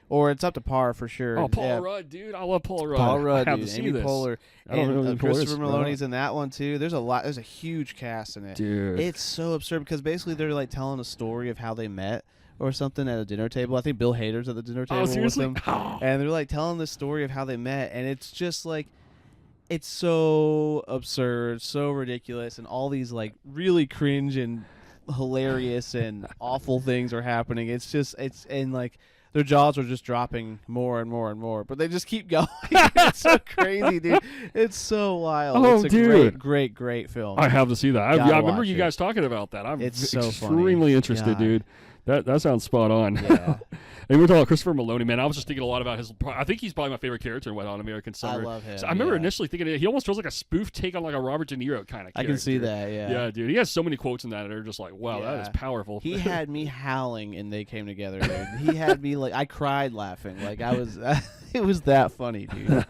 It's up to par for sure. Oh, Paul Rudd, dude. I love Paul Rudd. Paul Rudd, I have dude. to see Amy this. Poehler. And Christopher Maloney's in that one too. There's a huge cast in it. Dude. It's so absurd because basically they're like telling a story of how they met or something at a dinner table. I think Bill Hader's at the dinner table with them. And they're like telling the story of how they met, and it's just like it's so absurd, so ridiculous, and all these like really cringe and hilarious and awful things are happening. It's like their jaws are just dropping more and more and more, but they just keep going. It's so crazy, dude. It's so wild. Oh, it's a great film. I have to see that. I remember you guys talking about that. It's so extremely interested, dude. That sounds spot on. Yeah. And we're talking about Christopher Maloney, man. I was just thinking a lot about his. I think he's probably my favorite character in Wet Hot American Summer. I love him. So I remember initially thinking he almost feels like a spoof take on like a Robert De Niro kind of character. I can see that, yeah. Yeah, dude. He has so many quotes in that that are just like, wow, that is powerful. He had me howling and they came together, dude. He had me like, I cried laughing. Like I was, it was that funny, dude.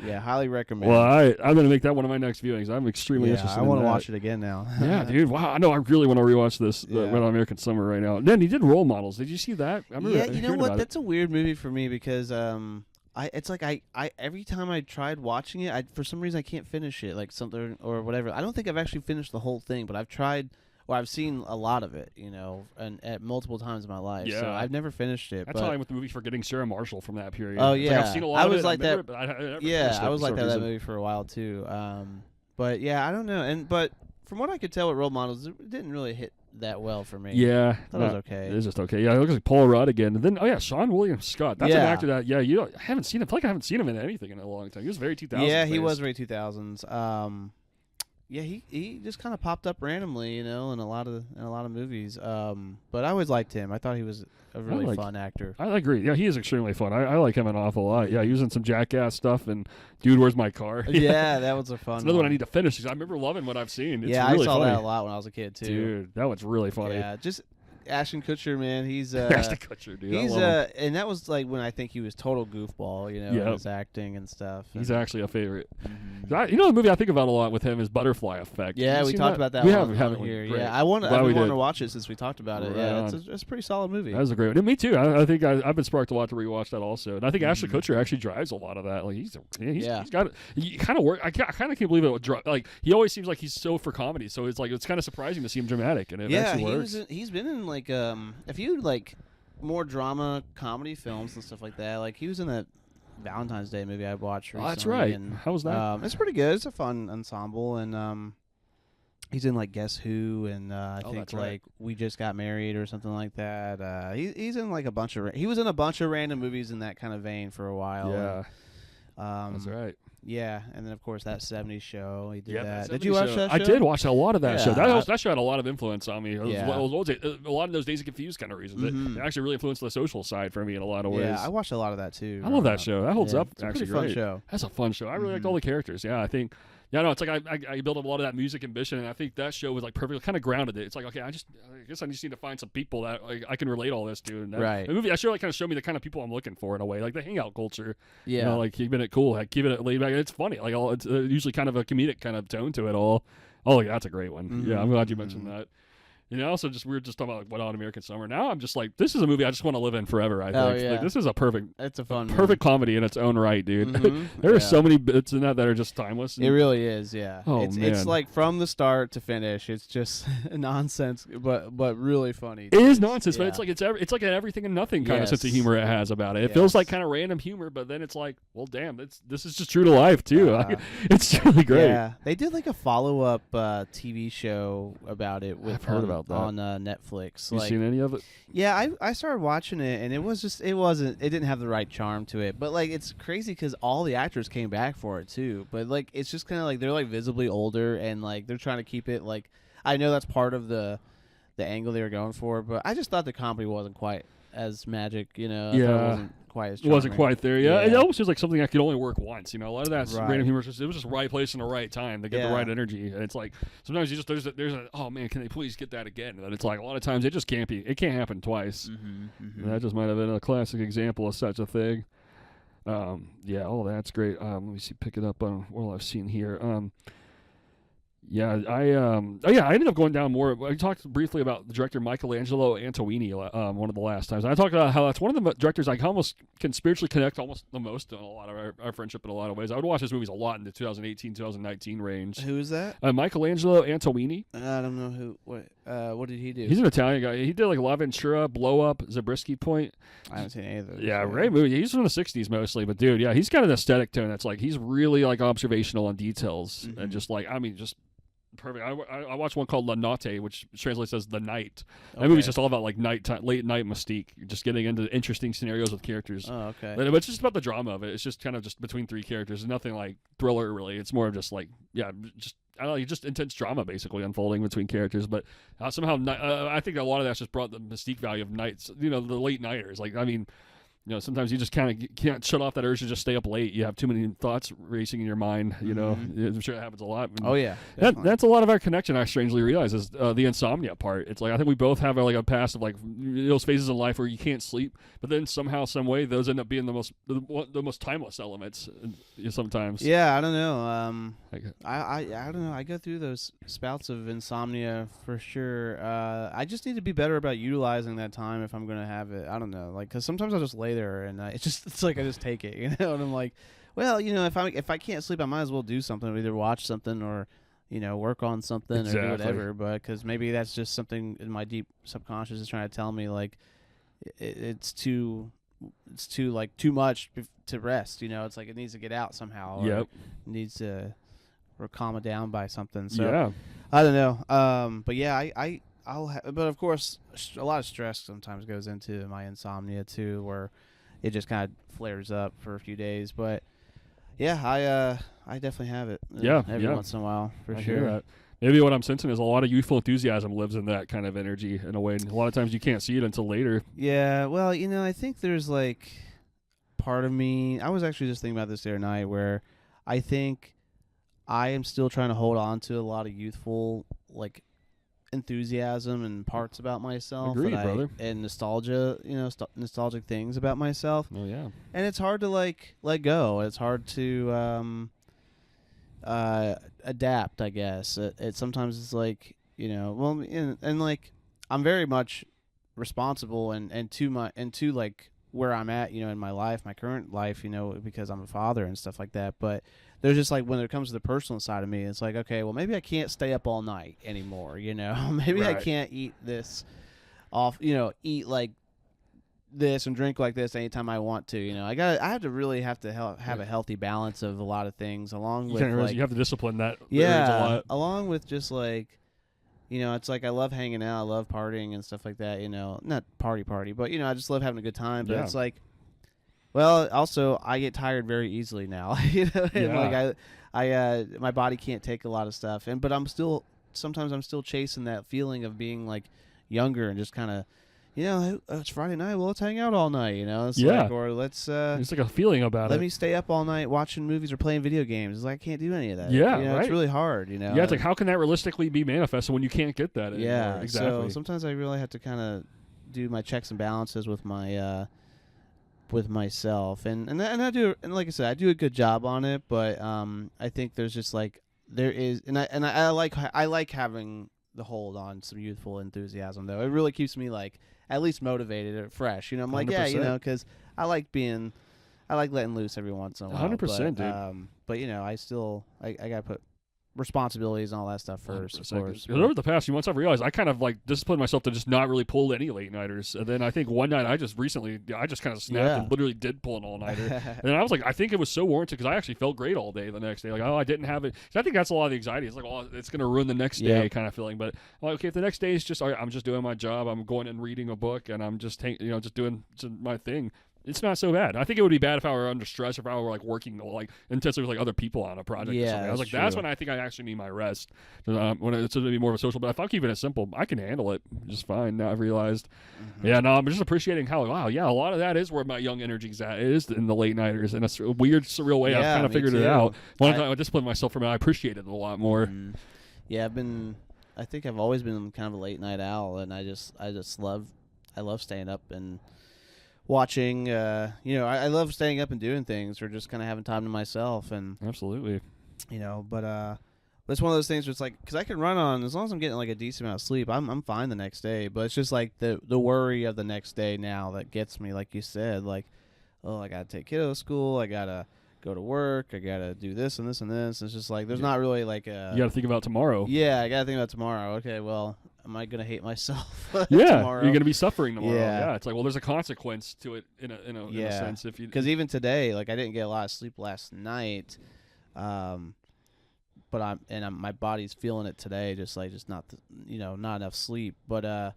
Yeah, highly recommend. Well, I'm going to make that one of my next viewings. I'm extremely interested in that. I want to watch it again now. Yeah, dude. Wow. I know I really want to rewatch this Wet Hot American Summer right now. Then he did Role Models. Did you see that? I remember you know what? That's a weird movie for me because it's like I every time I tried watching it, for some reason I can't finish it, like something or whatever. I don't think I've actually finished the whole thing, but I've tried. Well, I've seen a lot of it, you know, and at multiple times in my life. Yeah. So I've never finished it. That's how I'm with the movie Forgetting Sarah Marshall from that period. Oh yeah, I've seen a lot of it. Like that. But I was like that movie for a while too. But yeah, I don't know. But from what I could tell with Role Models, it didn't really hit that well for me. Yeah, I thought it was okay. It is just okay. Yeah, it looks like Paul Rudd again. And then Sean William Scott. That's an actor that I haven't seen him. I feel like I haven't seen him in anything in a long time. He was very 2000s. Yeah, he was very 2000s. Yeah, he just kind of popped up randomly, you know, in a lot of movies. But I always liked him. I thought he was a really fun actor. I agree. Yeah, he is extremely fun. I like him an awful lot. Yeah, he was in some Jackass stuff and Dude, Where's My Car? Yeah, that was a fun. It's another one I need to finish because I remember loving what I've seen. It's really I saw funny. That a lot when I was a kid too. Dude, that one's really funny. Yeah, just Ashton Kutcher, man, he's Ashton Kutcher, dude. He's and that was like when I think he was total goofball, you know, in his acting and stuff. He's actually a favorite. Mm-hmm. You know, the movie I think about a lot with him is Butterfly Effect. Yeah, we talked about that. We haven't here. Yeah, I've been wanting to watch it since we talked about it. Yeah, it's a pretty solid movie. That was a great one. And me too. I think I've been sparked a lot to rewatch that also. And I think Ashton Kutcher actually drives a lot of that. Like he's got he kind of work. I kind of can't believe it. Like he always seems like he's so for comedy. So it's like it's kind of surprising to see him dramatic and it actually works. He's been in like a few like more drama comedy films and stuff like that. Like he was in that Valentine's Day movie I watched recently. Oh, that's right. And, how was that? It's pretty good. It's a fun ensemble, and he's in like Guess Who, and I think like We Just Got Married or something like that. He's in like a bunch of he was in a bunch of random movies in that kind of vein for a while. Yeah, and, that's right. Yeah, and then of course that '70s show. He did that. Did you watch that show? I did watch a lot of that show. That show had a lot of influence on me. A lot of those Days of Confused kind of reasons. It actually really influenced the social side for me in a lot of ways. Yeah, I watched a lot of that too. I love that show. That holds up. It's a actually pretty fun great. show. That's a fun show. I really liked all the characters. Yeah, I think. Yeah, no, it's like I built up a lot of that music ambition, and I think that show was like perfect, kind of grounded it. It's like, okay, I guess I just need to find some people that like, I can relate all this to. And right. The movie, that show like kind of showed me the kind of people I'm looking for in a way, like the hangout culture. Yeah. You know, like keeping it cool, like keeping it laid back. It's funny, like it's usually kind of a comedic kind of tone to it all. Oh, yeah, that's a great one. Yeah, I'm glad you mentioned that. You know, so we were just talking about like, What on American Summer. Now I'm just like, this is a movie I just want to live in forever. I think like, this is a perfect, it's a fun, perfect comedy in its own right, dude. Mm-hmm. There are so many bits in that are just timeless. It really is, yeah. Oh, it's like from the start to finish, it's just nonsense, but really funny. It is nonsense, but it's like an everything and nothing kind of sense of humor it has about it. It feels like kind of random humor, but then it's like, well, damn, this is just true to life too. It's really great. Yeah, they did like a follow-up TV show about it with I've heard about that on Netflix. You seen any of it? Yeah, I started watching it, and it didn't have the right charm to it. But like, it's crazy because all the actors came back for it too. But like, it's just kind of like they're like visibly older, and like they're trying to keep it like. I know that's part of the angle they were going for, but I just thought the comedy wasn't quite as magic. You know, I thought it wasn't quite as. It wasn't quite there. Yeah, yeah. It almost feels like something that could only work once. You know, a lot of that's Right. random humor. It was just right place in the right time to get the right energy. And it's like sometimes you just there's a oh man, can they please get that again? And it's like a lot of times it just can't be. It can't happen twice. Mm-hmm. That just might have been a classic example of such a thing. That's great. Let me see. Pick it up on what I've seen here. I ended up going down more. I talked briefly about the director Michelangelo Antonioni one of the last times. And I talked about how that's one of the directors I almost can spiritually connect almost the most in a lot of our friendship in a lot of ways. I would watch his movies a lot in the 2018, 2019 range. Who is that? Michelangelo Antonioni. I don't know who. What did he do? He's an Italian guy. He did like La Ventura, Blow Up, Zabriskie Point. I haven't seen any of those. Yeah, great movie. He's from the 60s mostly, but dude, yeah, he's got an aesthetic tone that's like he's really like observational on details and just like just perfect. I watched one called La Notte, which translates as the night. That movie's just all about like late night mystique. You're just getting into interesting scenarios with characters. Oh, okay. But it's just about the drama of it. It's just kind of just between three characters. There's nothing like thriller really. It's more of just like I don't know, just intense drama basically unfolding between characters. But somehow I think a lot of that's just brought the mystique value of nights. You know, the late nighters. Like I mean. You know, sometimes you just kind of can't shut off that urge to just stay up late. You have too many thoughts racing in your mind. You know, I'm sure it happens a lot. Oh yeah, that's a lot of our connection. I strangely realize is the insomnia part. It's like I think we both have like a past of like those phases in life where you can't sleep, but then somehow, some way, those end up being the most timeless elements. Sometimes. Yeah, I don't know. I don't know. I go through those spouts of insomnia for sure. I just need to be better about utilizing that time if I'm gonna have it. I don't know, like because sometimes I'll just lay there and it's like I just take it, you know, and I'm like, well, you know, if I can't sleep, I might as well do something, either watch something or, you know, work on something or do whatever. But because maybe that's just something in my deep subconscious is trying to tell me like it's too like too much to rest. You know, it's like it needs to get out somehow. Or it needs to or calm it down by something. So I don't know. But yeah, but of course, a lot of stress sometimes goes into my insomnia too, where it just kind of flares up for a few days. But yeah, I definitely have it. Every once in a while, for sure. Hear that. Maybe what I'm sensing is a lot of youthful enthusiasm lives in that kind of energy in a way, and a lot of times you can't see it until later. Yeah, well, you know, I think there's like part of me. I was actually just thinking about this the other night, where I think I am still trying to hold on to a lot of youthful like enthusiasm and parts about myself. Agreed, brother. And nostalgia, you know, nostalgic things about myself. Oh yeah. And it's hard to like let go. It's hard to adapt, I guess. It sometimes it's like, you know, well, and like I'm very much responsible and to like where I'm at, you know, in my life, my current life, you know, because I'm a father and stuff like that. But there's just like when it comes to the personal side of me, it's like, okay, well, maybe I can't stay up all night anymore, you know. Maybe I can't eat this off, you know, eat like this and drink like this anytime I want to, you know. I have to really have a healthy balance of a lot of things, along with like, you have to discipline that. Yeah, a lot. Along with just like, you know, it's like I love hanging out, I love partying and stuff like that, you know. Not party, but you know, I just love having a good time. But it's like, well, also I get tired very easily now, you know. And like I my body can't take a lot of stuff, but sometimes I'm still chasing that feeling of being like younger and just kind of, you know, it's Friday night, well, let's hang out all night, you know. It's like, or let's it's like a feeling about let me stay up all night watching movies or playing video games. It's like I can't do any of that. Yeah, you know, it's really hard, you know. Yeah, it's like how can that realistically be manifested when you can't get that anymore? Yeah, exactly. So sometimes I really have to kind of do my checks and balances with my with myself, and I do, and like I said, I do a good job on it. But I think there's just like there is, and I like having the hold on some youthful enthusiasm, though. It really keeps me like at least motivated or fresh. You know, I'm like, yeah, you 100%. know, because I like letting loose every once in a while. 100%, dude. But you know, I gotta put responsibilities and all that stuff first, of course. Because over the past few months, I've realized I kind of like disciplined myself to just not really pull any late nighters. And then I think one night I just kind of snapped and literally did pull an all nighter. And I was like, I think it was so warranted because I actually felt great all day the next day. Like, oh, I didn't have it. So I think that's a lot of the anxiety. It's like, oh, it's going to ruin the next day kind of feeling. But I'm like, okay, if the next day is just, all right, I'm just doing my job. I'm going and reading a book and I'm just, just doing my thing. It's not so bad. I think it would be bad if I were under stress, if I were like working like intensely with like other people on a project. or something. I was like, that's when I think I actually need my rest. When it's going to be more of a social. But if I'm keeping it simple, I can handle it just fine. Now I've realized. Yeah, no, I'm just appreciating how a lot of that is where my young energy's at. It is in the late nighters in a weird, surreal way. I've kind of figured it out. When I discipline myself from it, I appreciate it a lot more. Yeah, I think I've always been kind of a late night owl, and I love staying up and watching, I love staying up and doing things or just kind of having time to myself. And absolutely, but it's one of those things where it's like, because I can run on, as long as I'm getting like a decent amount of sleep, I'm fine the next day. But it's just like the worry of the next day now that gets me, like you said, like, oh, I got to take kiddo to school, I got to go to work, I got to do this and this and this. It's just like, there's not really like a... You got to think about tomorrow. Yeah, I got to think about tomorrow. Okay, well, am I going to hate myself tomorrow? You're going to be suffering tomorrow. Yeah. It's like, well, there's a consequence to it in a sense. Because even today, like, I didn't get a lot of sleep last night, but my body's feeling it today, just not not enough sleep. But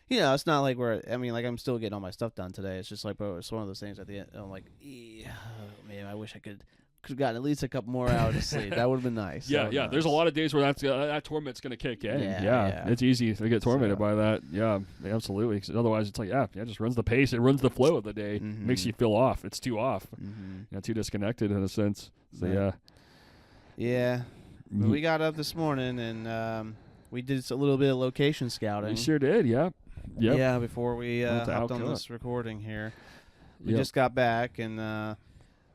it's not like I'm still getting all my stuff done today. It's just like, bro, it's one of those things at the end. I'm like, man, I wish I could have gotten at least a couple more hours of sleep. That would have been nice. Yeah. There's a lot of days where that torment's going to kick in. Yeah, it's easy to get tormented by that. Yeah, absolutely. 'Cause otherwise, it's like, it just runs the pace. It runs the flow of the day. Makes you feel off. It's too off. Too disconnected in a sense. So yeah. But we got up this morning and we did a little bit of location scouting. We sure did. Yeah. Yep. Yeah. Before we hopped on this recording here, we just got back and.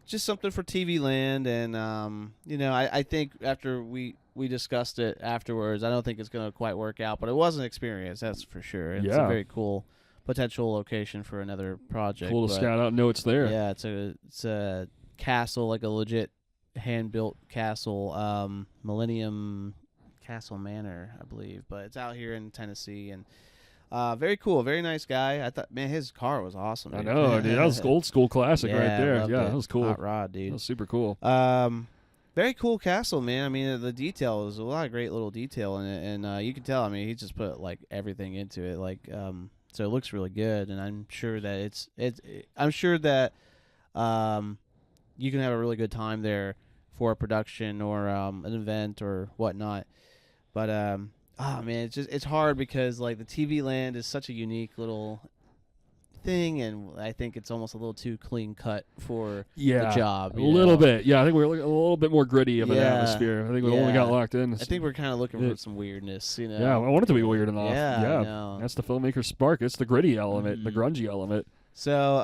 Just something for TV land, and I think after we discussed it afterwards, I don't think it's going to quite work out, but it was an experience, that's for sure. It's a very cool potential location for another project. Cool to scout out and know it's there. Yeah, it's a castle, like a legit hand-built castle, Millennium Castle Manor, I believe, but it's out here in Tennessee, and very cool, very nice guy. I thought, man, his car was awesome. Dude. I know, dude. That was old school classic right there. Yeah, that was cool. Hot rod, dude. That was super cool. Very cool castle, man. I mean, the detail was a lot of great little detail in it, and you can tell. I mean, he just put like everything into it, so it looks really good. And I'm sure that you can have a really good time there for a production or an event or whatnot. But oh man, it's hard because like the TV land is such a unique little thing, and I think it's almost a little too clean cut for the job. A little bit, yeah. I think we're a little bit more gritty of an atmosphere. I think we only got locked in. I think we're kind of looking for some weirdness, Yeah, I want it to be weird enough. Yeah. That's the filmmaker spark. It's the gritty element, the grungy element. So,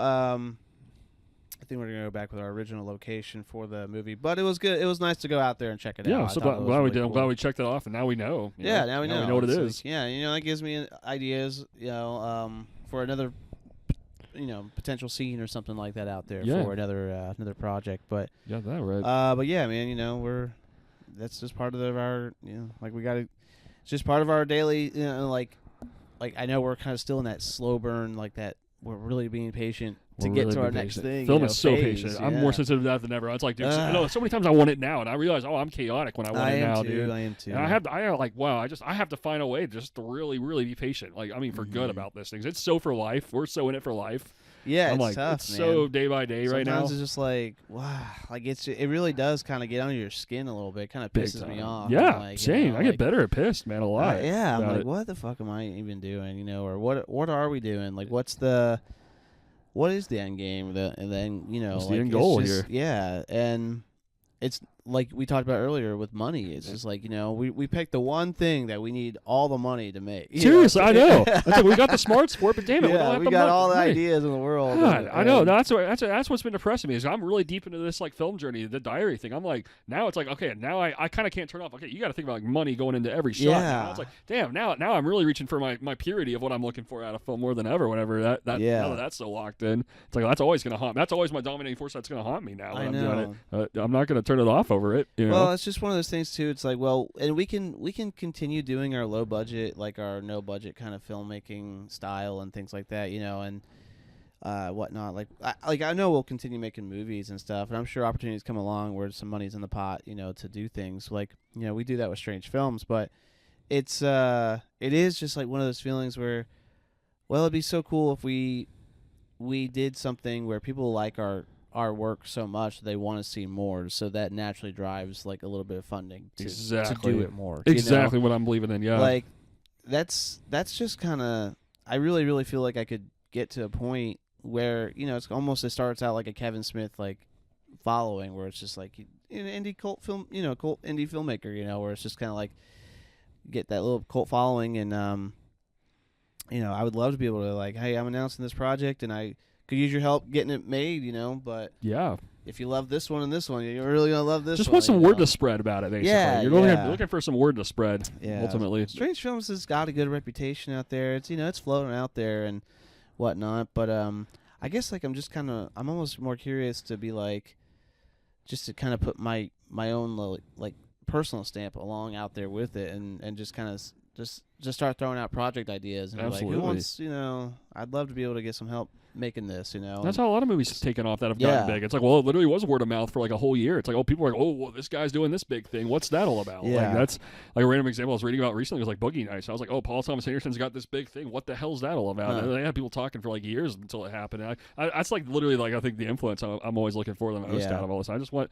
I think we're gonna go back with our original location for the movie, but it was good. It was nice to go out there and check it out. Yeah, so glad we did. I'm glad we checked it off, and now we know. Now we know what it is. That gives me ideas, for another, potential scene or something like that out there for another project. But yeah, that right. But yeah, man, that's just part of our, it's just part of our daily, like I know we're kind of still in that slow burn, like that. We're really being patient to get to our next thing. Film is so patient. I'm more sensitive to that than ever. It's like, dude, so many times I want it now, and I realize, I'm chaotic when I want it now, dude. I am too. And I have to find a way just to really, really be patient. Like, for good about this thing. It's so for life. We're so in it for life. Yeah, I'm it's tough, it's man. So day by day right now. Sometimes it's just like, wow, like it really does kind of get under your skin a little bit. It kind of pisses me off. Yeah, same. I get better at pissed, man, a lot. I'm like, what the fuck am I even doing? Or what are we doing? Like, what is the end game? What's the end goal here? Yeah, and it's like we talked about earlier with money, it's just like, we picked the one thing that we need all the money to make. Seriously, I know. That's like, we got the smarts for it, but damn it, we don't have we the got money. all the ideas in the world. God, I know. That's what's been depressing me is I'm really deep into this like film journey, the diary thing. I'm like, now it's like, okay, now I kind of can't turn off. Okay, you got to think about like money going into every shot. Now it's like, damn, now I'm really reaching for my purity of what I'm looking for out of film more than ever. Whenever now that that's so locked in, it's like that's always gonna haunt. That's always my dominating force. That's gonna haunt me now. When I'm doing it. I'm not gonna turn it off over it. Well, it's just one of those things too. It's like, well, and we can continue doing our low budget, like our no budget kind of filmmaking style and things like that, and whatnot. Like I know we'll continue making movies and stuff, and I'm sure opportunities come along where some money's in the pot, to do things like we do that with Strange Films, but it is just like one of those feelings where, well, it'd be so cool if we did something where people like our work so much they want to see more, so that naturally drives like a little bit of funding to do it more. Exactly what I'm believing in. Yeah, like that's just kind of, I really, really feel like I could get to a point where it's almost, it starts out like a Kevin Smith like following, where it's just like an indie cult film, cult indie filmmaker, where it's just kind of like get that little cult following, and I would love to be able to like, hey, I'm announcing this project and I could use your help getting it made, but yeah, if you love this one and this one, you're really gonna love this. Just one, want some word to spread about it, basically. Yeah, you're looking for some word to spread. Yeah, ultimately. Strange Films has got a good reputation out there. It's it's floating out there and whatnot. But I guess like I'm almost more curious to be like, just to kind of put my own like personal stamp along out there with it, and just kind of just start throwing out project ideas and be like, who wants, I'd love to be able to get some help making this, That's how a lot of movies have taken off that have gotten big. It's like, well, it literally was word of mouth for like a whole year. It's like, oh, people are like, oh, well, this guy's doing this big thing. What's that all about? Yeah. Like, that's like a random example I was reading about recently was like Boogie Nights. I was like, oh, Paul Thomas Anderson's got this big thing. What the hell's that all about? And they had people talking for like years until it happened. And that's like literally like I think the influence I'm always looking for the most out of all this. I just want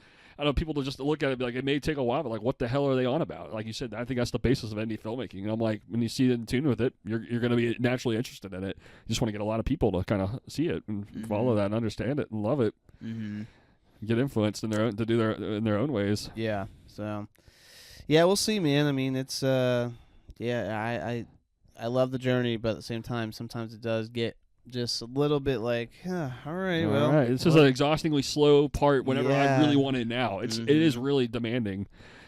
people to just look at it and be like, it may take a while, but like, what the hell are they on about? Like you said, I think that's the basis of indie filmmaking. And I'm like, when you see it in tune with it, you're going to be naturally interested in it. You just want to get a lot of people to kind of see it and follow that and understand it and love it. Get influenced in their own ways. Yeah. So, yeah, we'll see, man. I mean, it's I love the journey, but at the same time, sometimes it does get just a little bit like, all right. This is an exhaustingly slow part whenever I really want it now. It is really demanding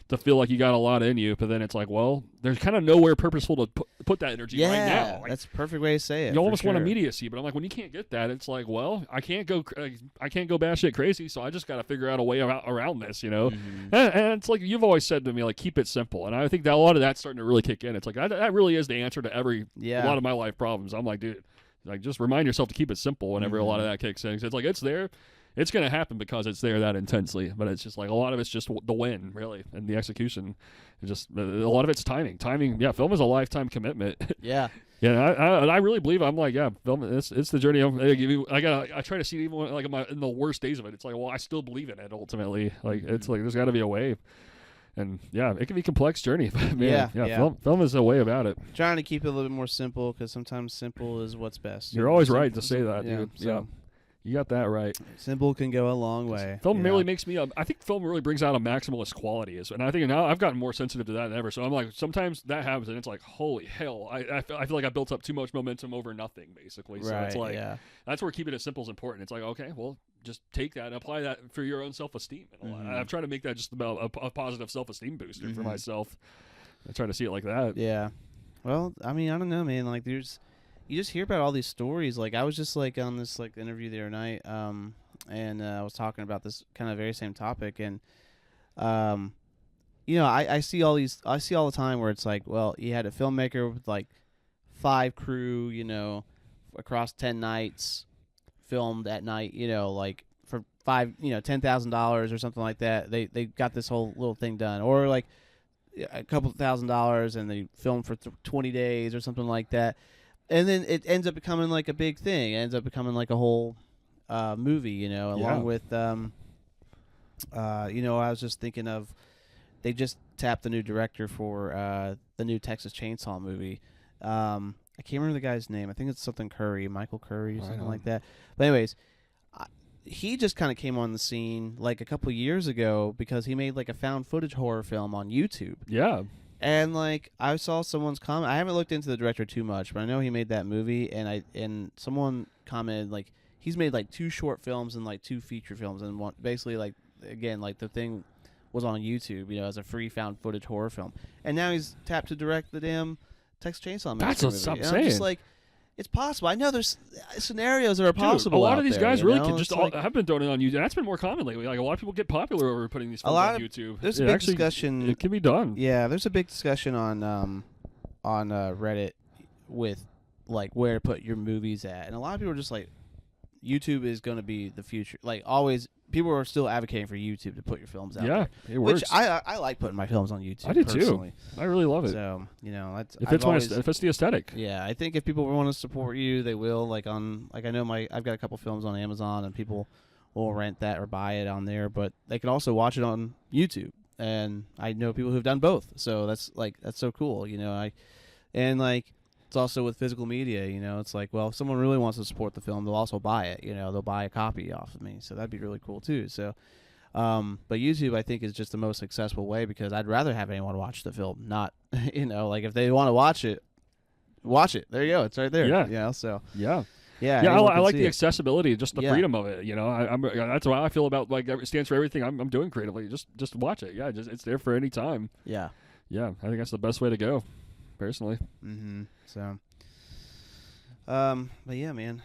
to feel like you got a lot in you, but then it's like, well, there's kind of nowhere purposeful to put that energy right now. Like, that's a perfect way to say it. You almost want immediacy, but I'm like, when you can't get that, it's like, well, I can't go batshit crazy, so I just got to figure out a way around this, And it's like you've always said to me, like, keep it simple, and I think that a lot of that's starting to really kick in. It's like that really is the answer to a lot of my life problems. I'm like, dude, like, just remind yourself to keep it simple whenever a lot of that kicks in. It's like, it's there. It's going to happen because it's there that intensely, but it's just like a lot of it's just the win, really, and the execution. Just a lot of it's timing. Yeah, film is a lifetime commitment. Yeah. Yeah, I really believe I'm like, yeah, film. It's the journey. I try to see it even like in the worst days of it. It's like, well, I still believe in it ultimately. Like it's like there's got to be a way. And yeah, it can be a complex journey, but man, film is a way about it. Trying to keep it a little bit more simple, because sometimes simple is what's best. You're always right to say that, dude. Yeah. You got that right. Simple can go a long way. Film really makes me. I think film really brings out a maximalist quality, and I think now I've gotten more sensitive to that than ever. So I'm like, sometimes that happens, and it's like, holy hell! I feel like I built up too much momentum over nothing, basically. So it's like, that's where keeping it simple is important. It's like, okay, well, just take that and apply that for your own self-esteem. I've tried to make that just about a positive self-esteem booster for myself. I try to see it like that. Yeah. Well, I mean, I don't know, man. Like, you just hear about all these stories. Like, I was just like on this like interview the other night, and I was talking about this kind of very same topic, and I see all the time where it's like, well, you had a filmmaker with like 5 crew, across 10 nights, filmed at night, like for $10,000 or something like that. They got this whole little thing done, or like a couple $1,000s, and they filmed for 20 days or something like that. And then it ends up becoming like a big thing. It ends up becoming like a whole movie, along with, I was just thinking of, they just tapped the new director for the new Texas Chainsaw movie. I can't remember the guy's name. I think it's something Curry, Michael Curry, or something like that. But anyways, he just kind of came on the scene like a couple years ago because he made like a found footage horror film on YouTube. Yeah. And like I saw someone's comment. I haven't looked into the director too much, but I know he made that movie. And someone commented like he's made like 2 short films and like 2 feature films, and one basically like again like the thing was on YouTube, as a free found footage horror film. And now he's tapped to direct the damn Texas Chainsaw Massacre That's what movie. I'm And saying. I'm just like, it's possible. I know there's scenarios that are Dude, possible. a lot out of these there, guys you really know? can just It's like, have been doing it on YouTube. That's been more common lately. Like a lot of people get popular over putting these films on YouTube. There's a big discussion. It can be done. Yeah, there's a big discussion on Reddit with like where to put your movies at, and a lot of people are just like, YouTube is going to be the future. Like always, people are still advocating for YouTube to put your films out. Yeah, there, it works. which I like putting my films on YouTube. I do personally. too. I really love it. So that's If it's the aesthetic. Yeah, I think if people want to support you, they will. Like I know I've got a couple films on Amazon, and people will rent that or buy it on there, but they can also watch it on YouTube. And I know people who've done both, so that's so cool. It's also with physical media. It's like, well, if someone really wants to support the film, they'll also buy it. They'll buy a copy off of me, so that'd be really cool too. So. But YouTube, I think, is just the most successful way because I'd rather have anyone watch the film, not, like if they want to watch it, There you go. It's right there. Yeah. So. Yeah. Yeah. I like the accessibility, just the freedom of it. I'm that's how I feel about like it stands for everything I'm doing creatively. Just watch it. Yeah. It's there for any time. Yeah. Yeah. I think that's the best way to go, personally. Mm-hmm. So. But yeah, man.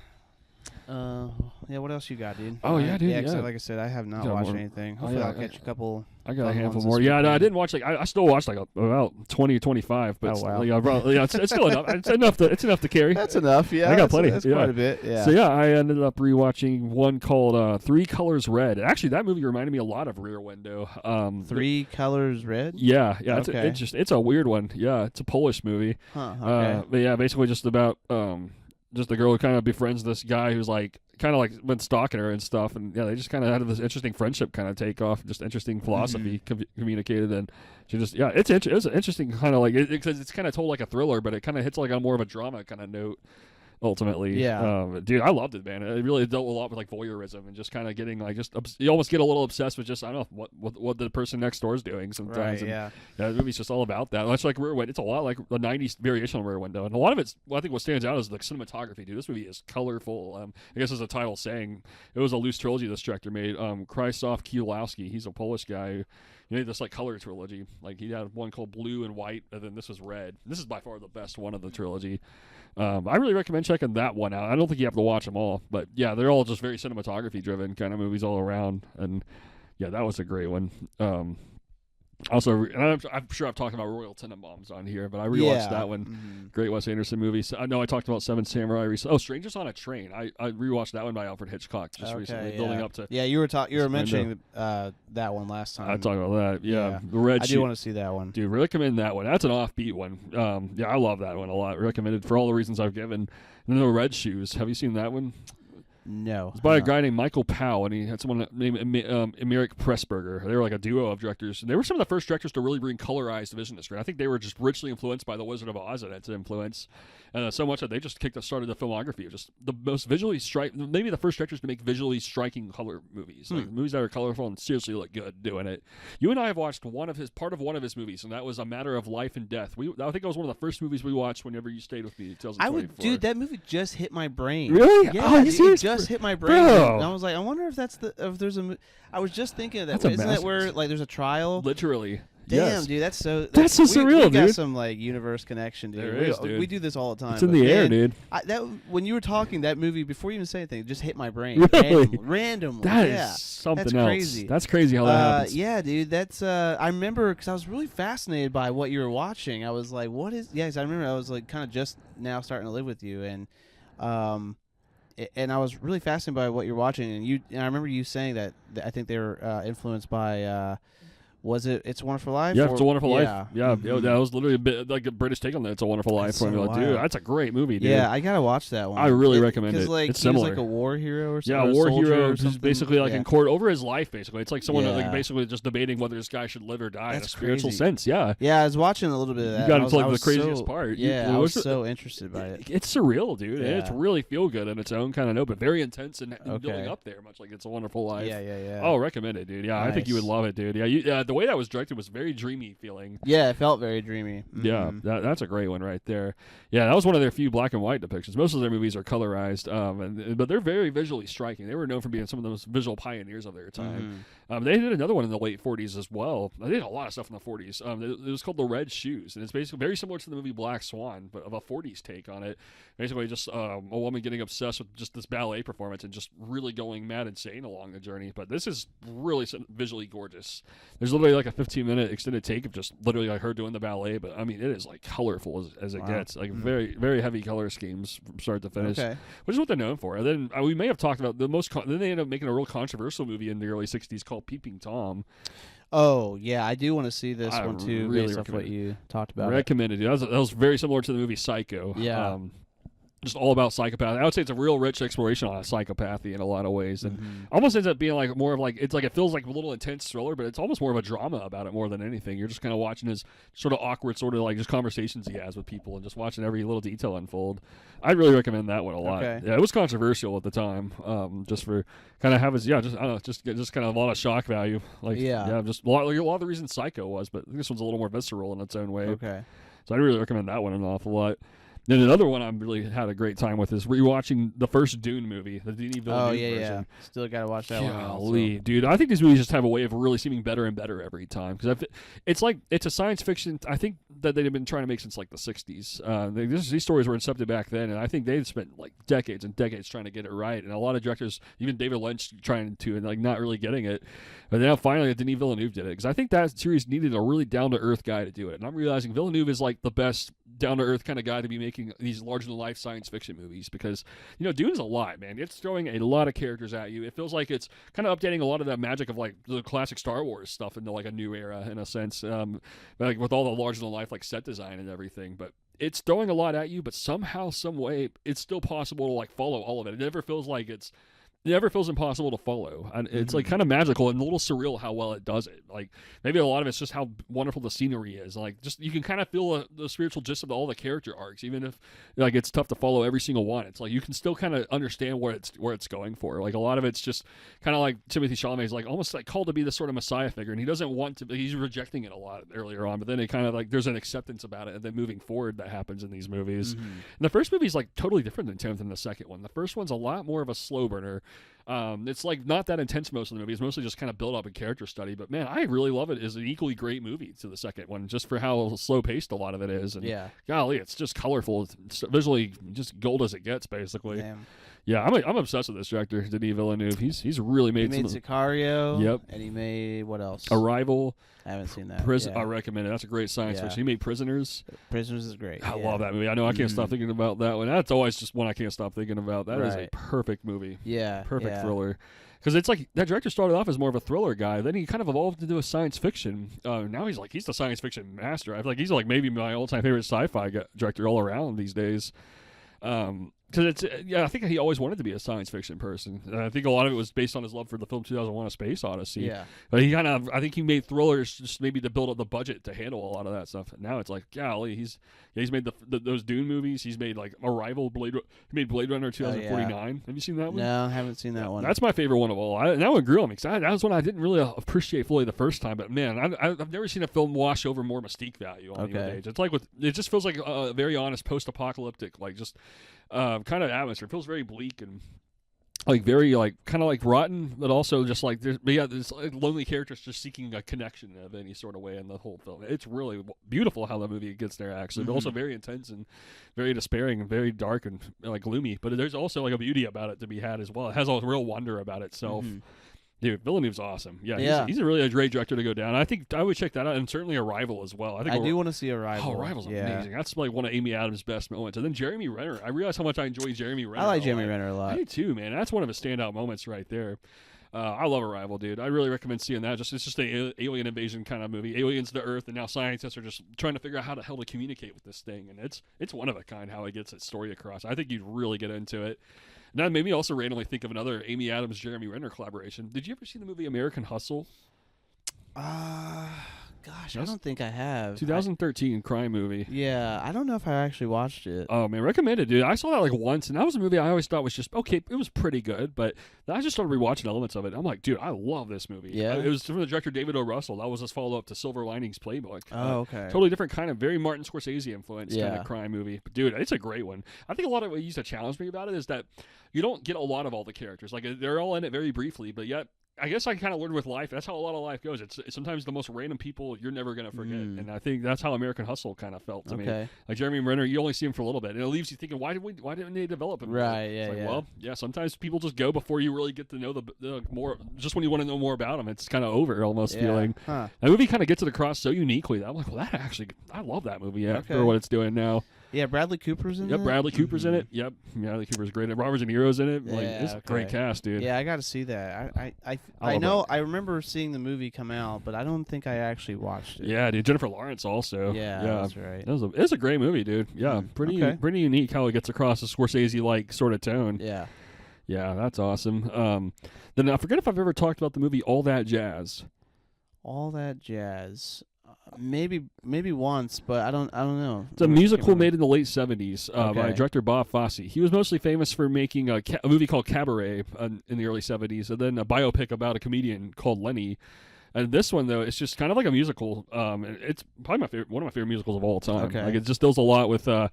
What else you got, dude? Oh yeah, dude. Yeah, Yeah. like I said, I have not watched anything. Hopefully, I'll catch a couple. I got a fun handful ones more. this Yeah, no, I weekend. didn't watch I still watched like about 20, 25, but Oh, wow. it's still enough. It's enough to carry. That's enough. Yeah, I got plenty. That's Yeah. quite a bit. Yeah. So yeah, I ended up rewatching one called 3 Colors Red. Actually, that movie reminded me a lot of Rear Window. 3 Colors Red. Yeah. Okay. It's a weird one. Yeah, it's a Polish movie. Huh. Okay. But yeah, basically just about just a girl who kind of befriends this guy who's like kind of like been stalking her and stuff, and yeah, they just kind of had this interesting friendship kind of take off, just interesting philosophy communicated, and she just it's an interesting kind of like because it's kind of told like a thriller, but it kind of hits like on more of a drama kind of note. Ultimately, dude, I loved it, man. It really dealt a lot with like voyeurism and just kind of getting like you almost get a little obsessed with just I don't know what the person next door is doing sometimes. Right. And, Yeah. the movie's just all about that. Much like Rear Window, it's a lot like the '90s variation on Rear Window, and a lot of it's. Well, I think what stands out is the cinematography, dude. This movie is colorful. I guess as the title saying, it was a loose trilogy this director made. Krzysztof Kiełowski, he's a Polish guy who made this like color trilogy. Like he had one called Blue and White, and then this was Red. This is by far the best one of the trilogy. I really recommend checking that one out. I don't think you have to watch them all, but yeah, they're all just very cinematography driven kind of movies all around, and yeah, that was a great one. Also, and I'm sure I've talked about Royal Tenenbaums on here, but I rewatched that one. Mm-hmm. Great Wes Anderson movie. So, I know I talked about Seven Samurai recently. Oh, Strangers on a Train. I rewatched that one by Alfred Hitchcock just recently, building up to. Yeah, you were mentioning that one last time. I talked about that. Yeah. The Red I Sheet. do want to see that one. Dude, recommend that one. That's an offbeat one. Yeah, I love that one a lot. Recommended for all the reasons I've given. And then The Red Shoes. Have you seen that one? No. It's by a guy named Michael Powell, and he had someone named Emeric Pressburger. They were like a duo of directors. And they were some of the first directors to really bring colorized vision to screen. I think they were just richly influenced by The Wizard of Oz and its influence. So much that they just started the filmography of just the most visually maybe the first directors to make visually striking color movies. Like movies that are colorful and seriously look good doing it. You and I have watched part of one of his movies, and that was A Matter of Life and Death. I think it was one of the first movies we watched whenever you stayed with me in 2024. Dude, that movie just hit my brain. Really? Yeah, Oh, it just hit my brain. Bro. And I was like, I wonder if there's a I was just thinking of that. That's a Isn't that where like there's a trial? Literally. Damn, Yes. dude, that's so surreal, we got dude. some like universe connection, dude. There is, dude. We do this all the time. It's in but the air, man, dude. When you were talking, that movie before you even say anything, it just hit my brain Really? randomly. That yeah. is something That's else. crazy. That's crazy how that happens. Yeah, dude. That's I remember because I was really fascinated by what you were watching. I was like, "What is?" Yeah, 'cause I remember I was like kind of just now starting to live with you, and I was really fascinated by what you're watching. And I remember you saying that I think they were influenced by Was it It's a Wonderful Life? Yeah, It's a Wonderful Life. Yeah, Mhm. that was literally a bit like a British take on that. It's a Wonderful Life That's so formula, dude. wild. That's a great movie, dude. Yeah, I gotta watch that one. I really recommend it. Like, It's he was similar. like a war hero or something. Yeah, or a war soldier hero or who's something. basically like in court over his life. Basically, it's like someone like Yeah. basically just debating whether this guy should live or die in a That's spiritual crazy. sense. Yeah, Yeah, I was watching a little bit of that. got and I into, was- like, I the was craziest so- part. Yeah, You- I was what's so interested by it. It's surreal, dude. Yeah. It's really feel good in its own kind of note, but very intense and Okay. building up there, much like It's a Wonderful Life. Yeah. Oh, recommend it, dude. Yeah, I think you would Nice. love it, dude. Yeah, the way that was directed was very dreamy feeling. Yeah, it felt very dreamy. Yeah, Mhm. that's a great one right there. Yeah, that was one of their few black and white depictions. Most of their movies are colorized, but they're very visually striking. They were known for being some of the most visual pioneers of their time. They did another one in the late 40s as well. They did a lot of stuff in the 40s. It was called The Red Shoes, and it's basically very similar to the movie Black Swan, but of a 40s take on it. Basically, just a woman getting obsessed with just this ballet performance and just really going mad insane along the journey. But this is really visually gorgeous. There's literally like a 15-minute extended take of just literally like her doing the ballet, but I mean, it is like colorful as it Wow. gets. Like very, very heavy color schemes from start to finish, Okay. which is what they're known for. And then we may have talked about then they ended up making a real controversial movie in the early 60s called Peeping Tom. Oh, yeah, I do want to see this I one too, really based off what recommend you talked about. Recommended. That was very similar to the movie Psycho. Yeah. Just all about psychopath. I would say it's a real rich exploration on psychopathy in a lot of ways, and almost ends up being like more of like it's like it feels like a little intense thriller, but it's almost more of a drama about it more than anything. You're just kind of watching his sort of awkward, sort of like just conversations he has with people, and just watching every little detail unfold. I'd really recommend that one a lot. Okay. Yeah, it was controversial at the time, just for kind of have his just I don't know, just kind of a lot of shock value. Like just a lot of the reasons Psycho was, but this one's a little more visceral in its own way. Okay. So I really recommend that one an awful lot. Then another one I really had a great time with is rewatching the first Dune movie, the Denis Villeneuve version. Yeah. Still got to watch that one. Golly, dude, I think these movies just have a way of really seeming better and better every time because it's a science fiction. I think that they've been trying to make since like the '60s. These stories were incepted back then, and I think they've spent like decades and decades trying to get it right. And a lot of directors, even David Lynch, trying to and like not really getting it. But now finally, Denis Villeneuve did it because I think that series needed a really down to earth guy to do it. And I'm realizing Villeneuve is like the best down to earth kind of guy to be making these larger than life science fiction movies because Dune's a lot, man. It's throwing a lot of characters at you. It feels like it's kind of updating a lot of that magic of like the classic Star Wars stuff into like a new era in a sense, like with all the larger than life like set design and everything. But it's throwing a lot at you, but somehow, some way, it's still possible to like follow all of it. It never feels like it never feels impossible to follow. And it's like kind of magical and a little surreal how well it does it. Like maybe a lot of it's just how wonderful the scenery is. Like just you can kind of feel the spiritual gist of all the character arcs, even if like it's tough to follow every single one. It's like you can still kind of understand where it's going for. Like a lot of it's just kind of like Timothée Chalamet's like almost like called to be this sort of messiah figure, and he doesn't want to. He's rejecting it a lot earlier on, but then it kind of like there's an acceptance about it, and then moving forward that happens in these movies. And the first movie is like totally different than the second one. The first one's a lot more of a slow burner. It's like not that intense most of the movie. It's mostly just kind of build up and character study. But man, I really love it. It's an equally great movie to the second one, just for how slow paced a lot of it is. And golly, it's just colorful. It's visually just gold as it gets, basically. Damn. Yeah, I'm obsessed with this director, Denis Villeneuve. He's really made. He made Sicario. Yep. And he made what else? Arrival. I haven't seen that. I recommend it. That's a great science fiction. He made Prisoners. Prisoners is great. I love that movie. I know I can't stop thinking about that one. That's always just one I can't stop thinking about. That is a perfect movie. Yeah. Perfect thriller. Because it's like that director started off as more of a thriller guy, then he kind of evolved into a science fiction. Now he's the science fiction master. I feel like he's like maybe my all-time favorite sci-fi director all around these days. Because I think he always wanted to be a science fiction person. And I think a lot of it was based on his love for the film 2001: A Space Odyssey. Yeah. But I think he made thrillers just maybe to build up the budget to handle a lot of that stuff. And now it's like, golly, he's made those Dune movies. He's made like Arrival, he made Blade Runner 2049. Have you seen that one? No, I haven't seen that one. That's my favorite one of all. That one grew on me because that was one I didn't really appreciate fully the first time. But man, I've never seen a film wash over more mystique value on the age. It's like it just feels like a very honest post-apocalyptic, like just kind of atmosphere. It feels very bleak and like very like kind of like rotten, but also just like there's like lonely characters just seeking a connection of any sort of way in the whole film. It's really beautiful how the movie gets there actually, but also very intense and very despairing and very dark and like gloomy. But there's also like a beauty about it to be had as well. It has a real wonder about itself. Dude, Villeneuve's awesome. Yeah. He's a really great director to go down. I think I would check that out, and certainly Arrival as well. I do want to see Arrival. Oh, Arrival's amazing. That's like one of Amy Adams' best moments. And then Jeremy Renner. I realize how much I enjoy Jeremy Renner. I like Jeremy Renner a lot. I do too, man. That's one of his standout moments right there. I love Arrival, dude. I really recommend seeing that. It's just an alien invasion kind of movie. Aliens to Earth, and now scientists are just trying to figure out how the hell to communicate with this thing. And it's one of a kind how it gets its story across. I think you'd really get into it. And that made me also randomly think of another Amy Adams, Jeremy Renner collaboration. Did you ever see the movie American Hustle? Gosh, I don't think I have. 2013 crime movie. Yeah, I don't know if I actually watched it. Oh, man, recommend it, dude. I saw that like once, and that was a movie I always thought was just, okay, it was pretty good, but then I just started rewatching elements of it. I'm like, dude, I love this movie. Yeah? It was from the director David O. Russell. That was his follow-up to Silver Linings Playbook. Oh, okay. Totally different kind of, very Martin Scorsese influence kind Yeah. of crime movie. But, dude, it's a great one. I think a lot of what used to challenge me about it is that you don't get a lot of all the characters. Like, they're all in it very briefly, but yet I guess I kind of learned with life. That's how a lot of life goes. It's sometimes the most random people you're never going to forget. And I think that's how American Hustle kind of felt to me. Like Jeremy Renner, you only see him for a little bit, and it leaves you thinking, why didn't they develop him? Right, It's yeah. Well, yeah, sometimes people just go before you really get to know the more, just when you want to know more about them. It's kind of over almost feeling. Huh. That movie kind of gets it across so uniquely that I'm like, well, I love that movie for what it's doing now. Yeah, Bradley Cooper's in it? Yep, Bradley Cooper's in it. Yep, Bradley Cooper's great. Robert De Niro's in it. Like, it's a great cast, dude. Yeah, I got to see that. I know. I remember seeing the movie come out, but I don't think I actually watched it. Yeah, dude. Jennifer Lawrence also. Yeah, that's right. It's a great movie, dude. Yeah, pretty unique how it gets across a Scorsese-like sort of tone. Yeah. Yeah, that's awesome. Then I forget if I've ever talked about the movie All That Jazz. All That Jazz. Maybe once, but I don't know. It's a musical made in the late 70s by Okay. director Bob Fosse. He was mostly famous for making a movie called Cabaret in the early 70s, and then a biopic about a comedian called Lenny. And this one, though, it's just kind of like a musical. It's probably one of my favorite musicals of all time. Okay. Like, it just deals a lot with a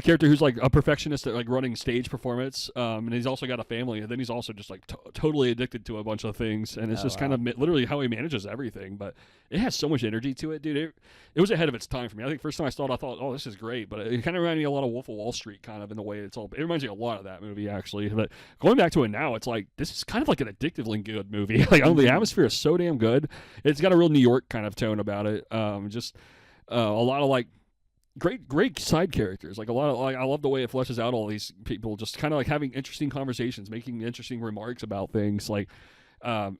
character who's like a perfectionist at like running stage performance, and he's also got a family, and then he's also just like totally addicted to a bunch of things, and it's just kind of literally how he manages everything. But it has so much energy to it, dude. It was ahead of its time for me. I think first time I saw it, I thought, oh, this is great, but it kind of reminded me a lot of Wolf of Wall Street, kind of in the way it reminds me a lot of that movie actually. But going back to it now, it's like this is kind of like an addictively good movie. Like, the atmosphere is so damn good. It's got a real New York kind of tone about it. Just a lot of like great side characters. Like, a lot of I love the way it fleshes out all these people, just kind of like having interesting conversations, making interesting remarks about things. Like,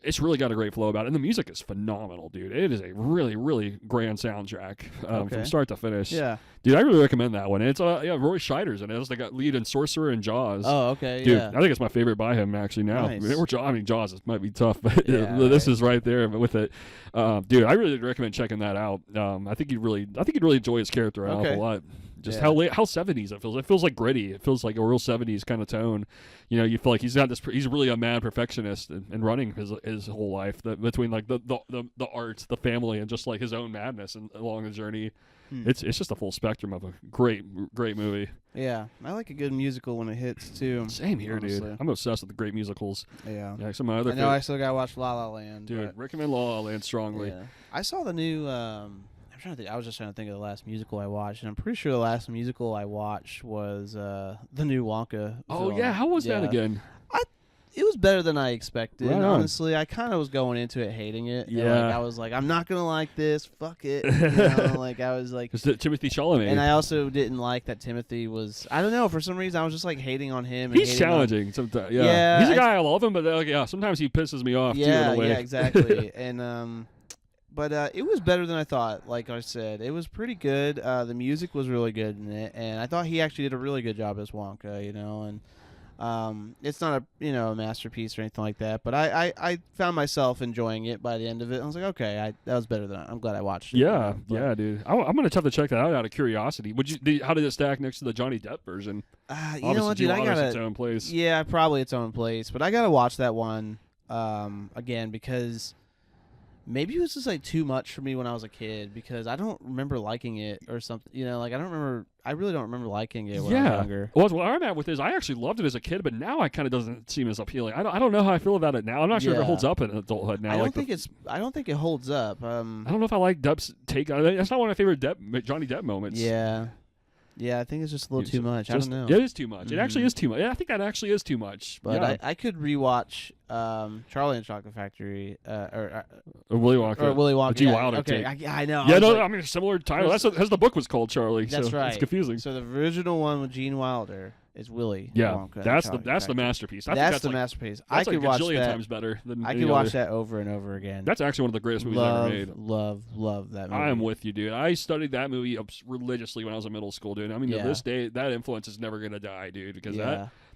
it's really got a great flow about it, and the music is phenomenal, dude. It is a really, really grand soundtrack from start to finish. Yeah, dude, I really recommend that one. It's Roy Scheider's in it. It's like lead in Sorcerer and Jaws. Oh, okay, dude, yeah. I think it's my favorite by him actually now. Nice. I mean, Jaws might be tough, but Yeah, this is right there with it. Dude, I really recommend checking that out. I think you'd really enjoy his character an awful lot. Just how 70s it feels. It feels like gritty. It feels like a real 70s kind of tone. You know, you feel like he's really a mad perfectionist and running his whole life between like the art, the family, and just like his own madness and along the journey. It's just a full spectrum of a great movie. Yeah, I like a good musical when it hits too. Same here, honestly. dude. I'm obsessed with the great musicals. Yeah, some of my other. I know. I still gotta watch La La Land. Dude, recommend La La Land strongly. Yeah. I saw the new. I'm trying to think. I was just trying to think of the last musical I watched, and I'm pretty sure the last musical I watched was the new Wonka. Oh film. yeah, how was that again? It was better than I expected. Right on. Honestly, I kind of was going into it hating it. Yeah. And, I was like, I'm not gonna like this. Fuck it. You know? Like, I was like, It's Timothy Chalamet. and I also didn't like that Timothy was. I don't know. For some reason, I was just like hating on him. And He's hating challenging sometimes. Yeah, Yeah, he's a guy I love him, but sometimes he pisses me off too. In a way. Yeah, exactly. And but it was better than I thought. Like I said, it was pretty good. The music was really good in it, and I thought he actually did a really good job as Wonka. You know, and it's not a masterpiece or anything like that, but I found myself enjoying it by the end of it. I was like, okay, that was better than I'm glad I watched it. Yeah, yeah, dude. I'm gonna have to check that out of curiosity. How did it stack next to the Johnny Depp version? You know what, dude? I gotta its own place. Yeah, probably its own place, but I gotta watch that one again because maybe it was just like too much for me when I was a kid because I don't remember liking it or something. You know, like I really don't remember liking it when I was younger. Well, what I'm at with is I actually loved it as a kid, but now I kind of doesn't seem as appealing. I don't know how I feel about it now. I'm not sure if it holds up in adulthood now. I don't think it holds up. I don't know if I like Depp's take on it. That's not one of my favorite Johnny Depp moments. Yeah. Yeah, I think it's just a little too much. I don't know. It is too much. It actually is too much. Yeah, I think that actually is too much. But I could rewatch Charlie and the Chocolate Factory or Willy Wonka. Or Willy Wonka. G. Wilder. Okay, I know. Yeah, no, I mean, a similar title. That's the book was called Charlie. That's so right. It's confusing. So the original one with Gene Wilder is Willy Yeah, Wonka. that's the masterpiece. I think That's the like, masterpiece. That's I could like a watch gajillion that. times better than I any could watch other. that over and over again. That's actually one of the greatest movies ever made. Love that movie. I am with you, dude. I studied that movie religiously when I was in middle school, dude. I mean, to this day, that influence is never gonna die, dude. Because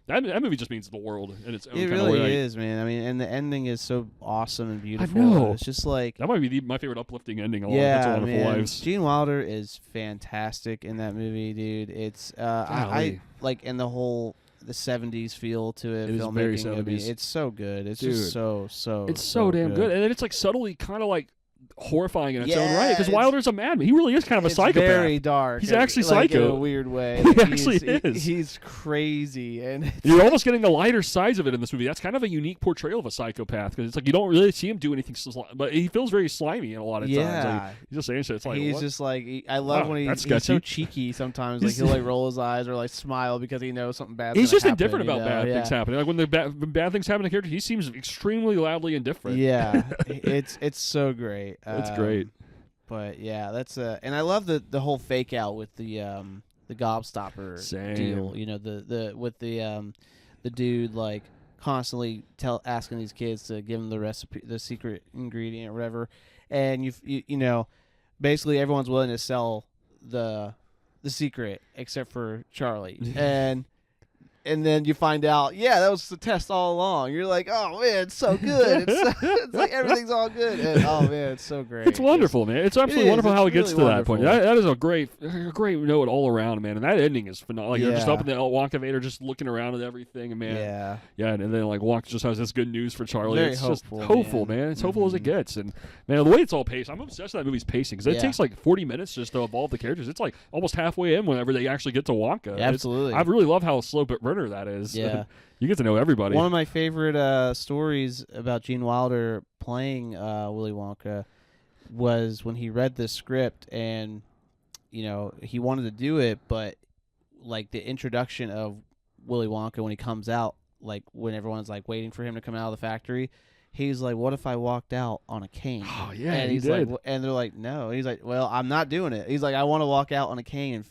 that movie just means the world in its own it kind of way. really is, man. I mean, and the ending is so awesome and beautiful. I know. It's just like that might be my favorite uplifting ending along yeah, It's a Wonderful man. Lives. Gene Wilder is fantastic in that movie, dude. It's I like in the whole the 70s feel to it. It was very 70s. I mean, it's so good. It's dude, just so it's so damn good. And then it's like subtly kind of like horrifying in its own right because Wilder's a madman. He really is kind of a psychopath. Very dark. He's actually like, psycho in a weird way. He actually is. He's crazy, and you're almost getting the lighter sides of it in this movie. That's kind of a unique portrayal of a psychopath because it's like you don't really see him do anything, but he feels very slimy in a lot of times. Like, he's just saying shit. It's like he's what? just like I love when he's so cheeky sometimes. Like he'll like roll his eyes or like smile because he knows something bad. He's just happen, indifferent about bad things happening. Like when the bad things happen to characters, he seems extremely loudly indifferent. Yeah, it's so great. It's great. But yeah, that's and I love the whole fake out with the gobstopper deal. You know, the with the dude like constantly asking these kids to give him the recipe, the secret ingredient or whatever, and you know, basically everyone's willing to sell the secret except for Charlie, and then you find out, that was the test all along. You're like, oh man, it's so good. It's like everything's all good. And, oh man, it's so great. It's wonderful, man. It's absolutely wonderful how it gets to that point. That is a great note all around, man. And that ending is phenomenal. Like, you're just up in the Wonkavator, just looking around at everything, and man, and then like Wonka just has this good news for Charlie. Very it's hopeful, just hopeful, man. It's hopeful as it gets, and man, the way it's all paced, I'm obsessed with that movie's pacing because it takes like 40 minutes just to evolve the characters. It's like almost halfway in whenever they actually get to Wonka. Yeah, absolutely. I really love how slow burner that is. Yeah. You get to know everybody. One of my favorite stories about Gene Wilder playing Willy Wonka was when he read the script and, you know, he wanted to do it, but like the introduction of Willy Wonka when he comes out, like when everyone's like waiting for him to come out of the factory, he's like, "What if I walked out on a cane?" Oh yeah, and he's like, and they're like, "No." He's like, "Well, I'm not doing it." He's like, "I want to walk out on a cane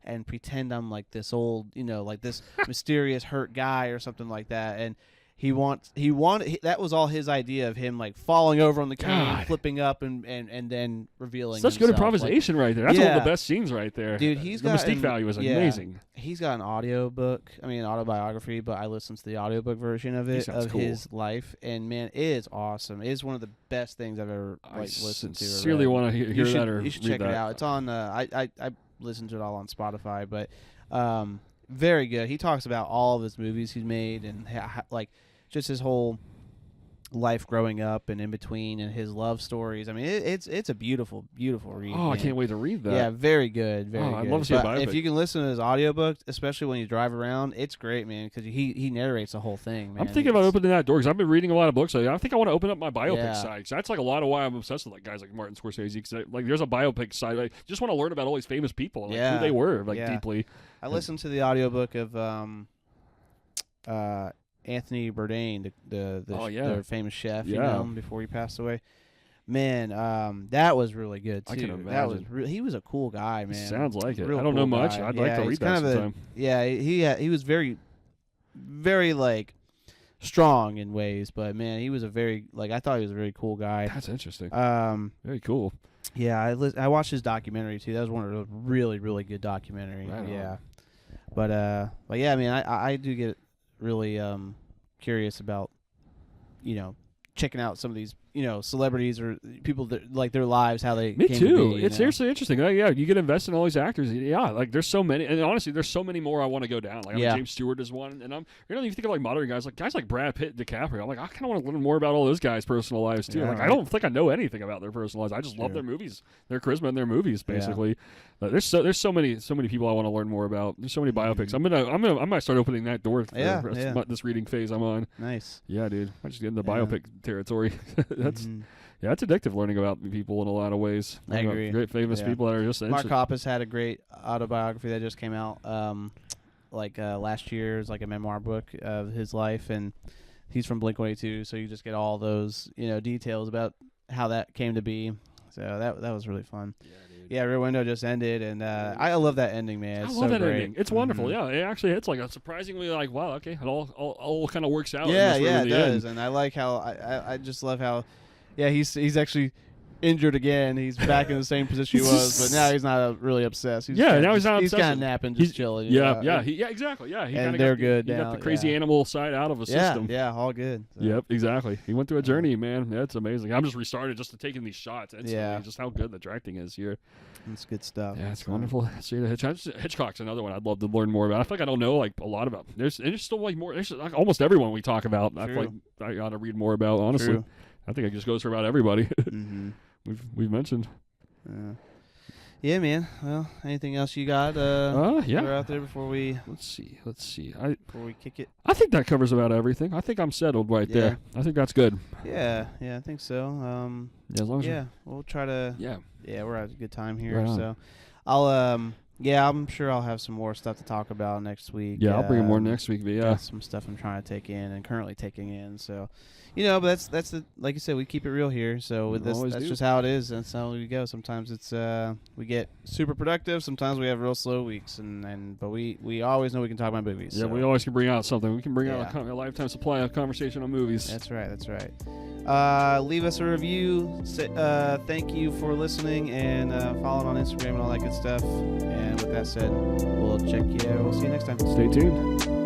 and pretend I'm like this old, you know, like this mysterious hurt guy or something like that." And he wanted that was all his idea of him like falling over on the cane, flipping up and then revealing such himself. good improvisation right there. That's one of the best scenes right there. Dude, the mystique value is amazing. He's got an autobiography, but I listened to the audiobook version of it his life, and man, it is awesome. It is one of the best things I've ever listened to. I sincerely want to hear that or you should read check that. it out. It's on I listened to it all on Spotify, but very good. He talks about all of his movies he's made and like just his whole life growing up and in between and his love stories. I mean, it's a beautiful read. Oh, man. I can't wait to read that. Yeah, very good. Very good. I'd love to see a biopic. If you can listen to his audiobook, especially when you drive around, it's great, man, because he narrates the whole thing, man. I'm thinking about opening that door because I've been reading a lot of books. I think I want to open up my biopic side. Cause that's like a lot of why I'm obsessed with like guys like Martin Scorsese. Because like there's a biopic side. I just want to learn about all these famous people and like, who they were deeply. I listened to the audiobook of Anthony Bourdain, the famous chef, you know, before he passed away. Man, that was really good too. I can imagine. That was he was a cool guy, man. Sounds like it. Real I don't know cool much. guy. I'd like to read that sometime. He was very, very like strong in ways, but man, he was a very I thought he was a very cool guy. That's interesting. Very cool. Yeah, I watched his documentary too. That was one of the really, really good documentary. Right yeah, but yeah, I mean, I do get really curious about, you know, checking out some of these, you know, celebrities or people that like their lives, how they Me came too. To be, it's seriously interesting. You get invested in all these actors. Yeah, like there's so many, and honestly, there's so many more I want to go down. Like James Stewart is one, and you think of like modern guys like Brad Pitt, DiCaprio. I'm like, I kind of want to learn more about all those guys' personal lives too. I don't think I know anything about their personal lives. I just love their movies, their charisma, and their movies basically. There's so many people I want to learn more about. There's so many biopics. I might start opening that door for the rest of this reading phase I'm on. Nice. Yeah, dude. I just get in the biopic territory. That's it's addictive learning about people in a lot of ways. I agree. Great famous people that are just Mark Hoppus had a great autobiography that just came out last year. It's like a memoir book of his life, and he's from Blink-182, so you just get all those, you know, details about how that came to be. So that was really fun. Yeah, dude. Yeah, Rear Window just ended, and I love that ending, man. It's I love so that great. ending. It's wonderful. Yeah, it actually hits like a surprisingly like, wow, okay, it all kind of works out. Yeah, in yeah, the it does, end. and I like how I just love how, yeah, he's actually injured again. He's back in the same position he was, but now he's not really obsessed. He's Yeah, kinda now he's not He's obsessed. kind of napping, just chilling. you Yeah, know? yeah, exactly. Yeah, he And kinda they're got, good He got now, the crazy yeah. animal side out of a system. Yeah, all good. So. Yep, exactly. He went through a journey, man. That's amazing. I'm just restarted just to taking these shots. Instantly. Yeah. Just how good the directing is here. It's good stuff. Yeah, it's So, wonderful. See, Hitchcock's another one I'd love to learn more about. I feel like I don't know like a lot about. There's still like more. There's like almost everyone we talk about. I feel like I ought to read more about. Honestly, True. I think it just goes for about everybody Mm-hmm. we've mentioned. Yeah, man. Well, anything else you got? Yeah. throw out there before we Let's see. kick it. I think that covers about everything. I think I'm settled right Yeah. there. I think that's good. Yeah, I think so. Yeah, as long as Yeah, we'll try to. yeah. Yeah, we're at a good time here. Right on. So, I'll yeah, I'm sure I'll have some more stuff to talk about next week. Yeah, I'll bring it more next week. But yeah, got some stuff I'm trying to take in and currently taking in. So, but that's the like you said, we keep it real here. So with this, Always that's do. just how it is. That's how we go. Sometimes it's we get super productive. Sometimes we have real slow weeks, but we always know we can talk about movies. yeah, so. we always can bring out something. We can bring out Yeah. a lifetime supply of conversation on movies. That's right. Leave us a review. Thank you for listening and following on Instagram and all that good stuff. And with that said, we'll see you next time. Stay tuned.